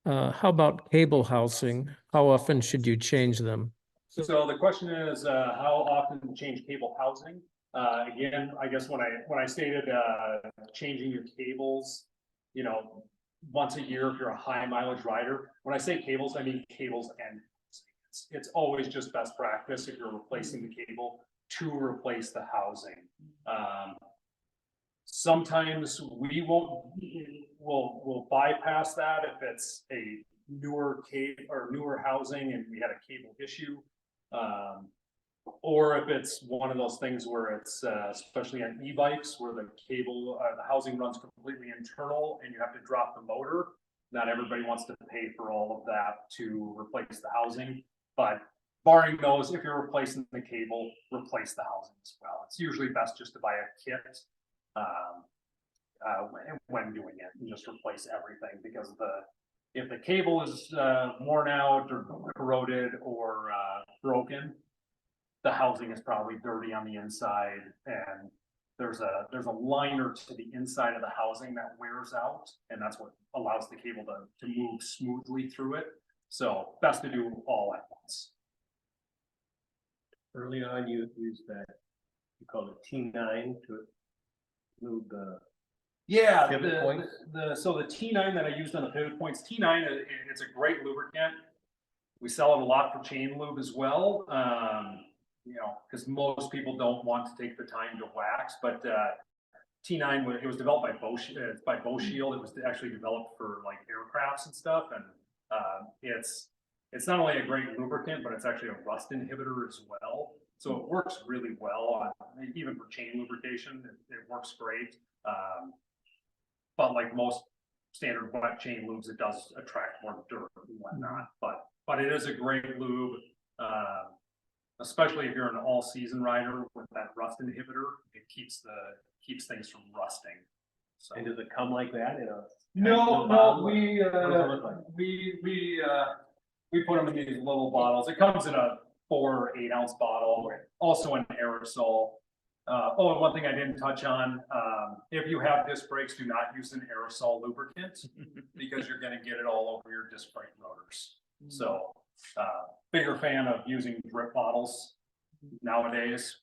A: How about cable housing? How often should you change them?
C: So the question is, how often change cable housing? Again, I guess when I stated, changing your cables, you know, once a year if you're a high mileage rider. When I say cables, I mean cables and it's always just best practice if you're replacing the cable to replace the housing. Sometimes we'll bypass that if it's a newer cable or newer housing and we had a cable issue. Or if it's one of those things where it's especially on e-bikes where the cable, the housing runs completely internal and you have to drop the motor. Not everybody wants to pay for all of that to replace the housing, but barring those, if you're replacing the cable, replace the housing as well. It's usually best just to buy a kit when doing it and just replace everything because if the cable is worn out or corroded or broken, the housing is probably dirty on the inside and there's a liner to the inside of the housing that wears out and that's what allows the cable to move smoothly through it. So best to do all at once.
F: Early on, you used that, you call it T9 to lube the.
C: Yeah,
F: Pivot points?
C: so the T9 that I used on the pivot points, T9, it's a great lubricant. We sell it a lot for chain lube as well. You know, because most people don't want to take the time to wax, but T9 it was developed by Bosch, by Boschschild. It was actually developed for like aircrafts and stuff, and it's not only a great lubricant, but it's actually a rust inhibitor as well. So it works really well on even for chain lubrication. It works great. But like most standard wet chain lubes, it does attract more dirt and whatnot. But it is a great lube, especially if you're an all-season rider with that rust inhibitor. It keeps things from rusting. So.
F: And does it come like that?
C: No, we put them in these little bottles. It comes in a 4 or 8 ounce bottle, also an aerosol. And one thing I didn't touch on, if you have disc brakes, do not use an aerosol lubricant because you're going to get it all over your disc brake rotors. So, bigger fan of using drip bottles nowadays.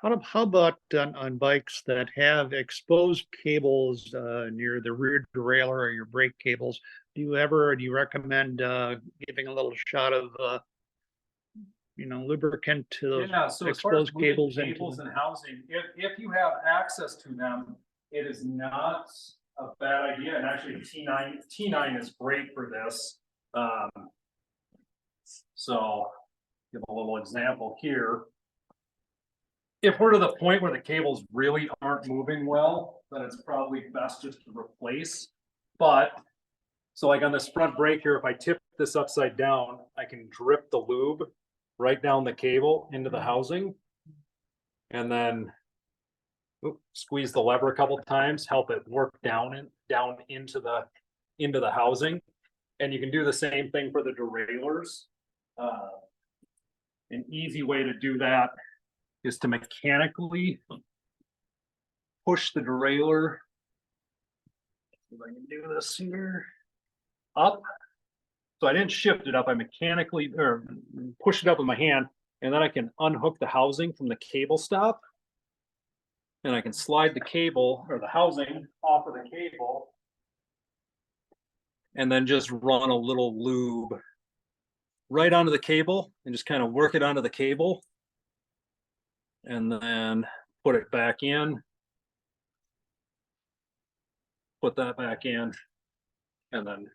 G: How about on bikes that have exposed cables near the rear derailleur or your brake cables? Do you recommend giving a little shot of lubricant to those
C: So as far as
G: exposed cables
C: and housing, if you have access to them, it is not a bad idea. And actually T9 is great for this. So give a little example here. If we're to the point where the cables really aren't moving well, then it's probably best just to replace. But so like on this front brake here, if I tip this upside down, I can drip the lube right down the cable into the housing and then squeeze the lever a couple of times, help it work down into the housing. And you can do the same thing for the derailleurs. An easy way to do that is to mechanically push the derailleur. If I can do this here, up. So I didn't shift it up, I mechanically or push it up with my hand, and then I can unhook the housing from the cable stop. And I can slide the cable or the housing off of the cable. And then just run a little lube right onto the cable and just kind of work it onto the cable. And then put it back in. Put that back in. And then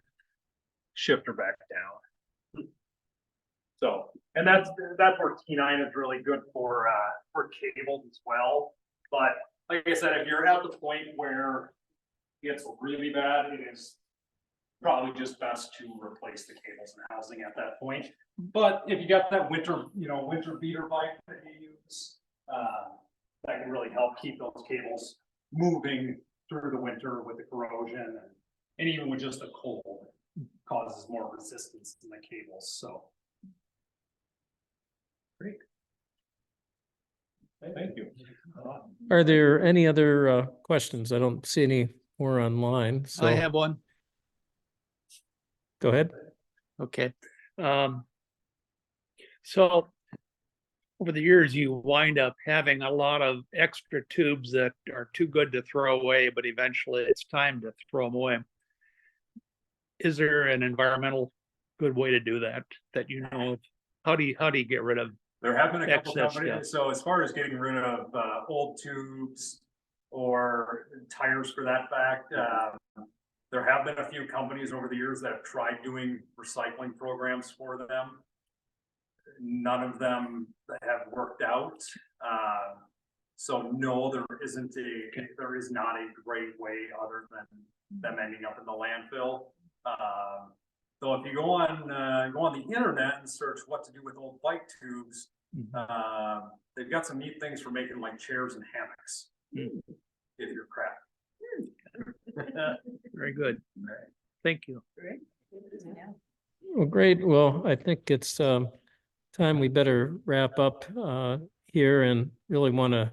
C: shift her back down. So And that's where T9 is really good for cables as well. But like I said, if you're at the point where it's really bad, it is probably just best to replace the cables and housing at that point. But if you got that winter beater bike that you use, that can really help keep those cables moving through the winter with the corrosion and even with just the cold, it causes more resistance in the cables. So. Great. Thank you.
A: Are there any other questions? I don't see any more online, so
G: I have one.
A: go ahead.
G: Okay. So over the years, you wind up having a lot of extra tubes that are too good to throw away, but eventually it's time to throw them away. Is there an environmental good way to do that you know of? How do you get rid of?
C: There have been a couple
G: Excess,
C: companies, so as far as getting rid of old tubes or tires for that fact, there have been a few companies over the years that have tried doing recycling programs for them. None of them have worked out. So no, there is not a great way other than them ending up in the landfill. So if you go on the internet and search what to do with old bike tubes, they've got some neat things for making like chairs and hammocks. If you're crap.
G: Very good. Thank you.
A: Well, great. Well, I think it's time we better wrap up here, and really want to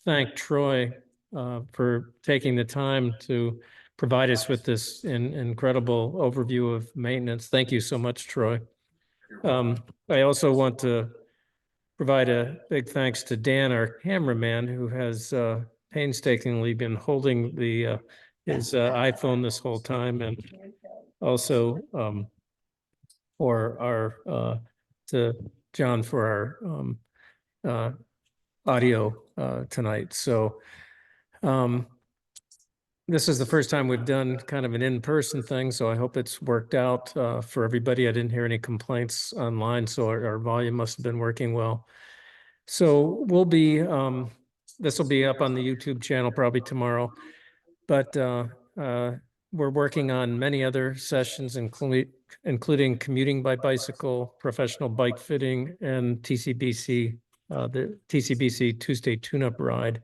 A: thank Troy for taking the time to provide us with this incredible overview of maintenance. Thank you so much, Troy. I also want to provide a big thanks to Dan, our cameraman, who has painstakingly been holding his iPhone this whole time, and also to John for our audio tonight. So this is the first time we've done kind of an in-person thing, so I hope it's worked out for everybody. I didn't hear any complaints online, so our volume must have been working well. So we'll be, this will be up on the YouTube channel probably tomorrow, but we're working on many other sessions, including commuting by bicycle, professional bike fitting, and TCBC, the TCBC Tuesday tune-up ride,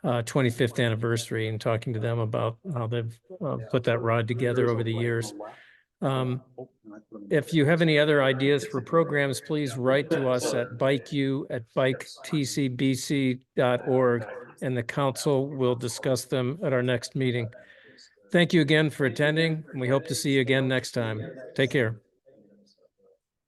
A: 25th anniversary, and talking to them about how they've put that ride together over the years. If you have any other ideas for programs, please write to us at bikeu@biketcbc.org, and the council will discuss them at our next meeting. Thank you again for attending, and we hope to see you again next time. Take care.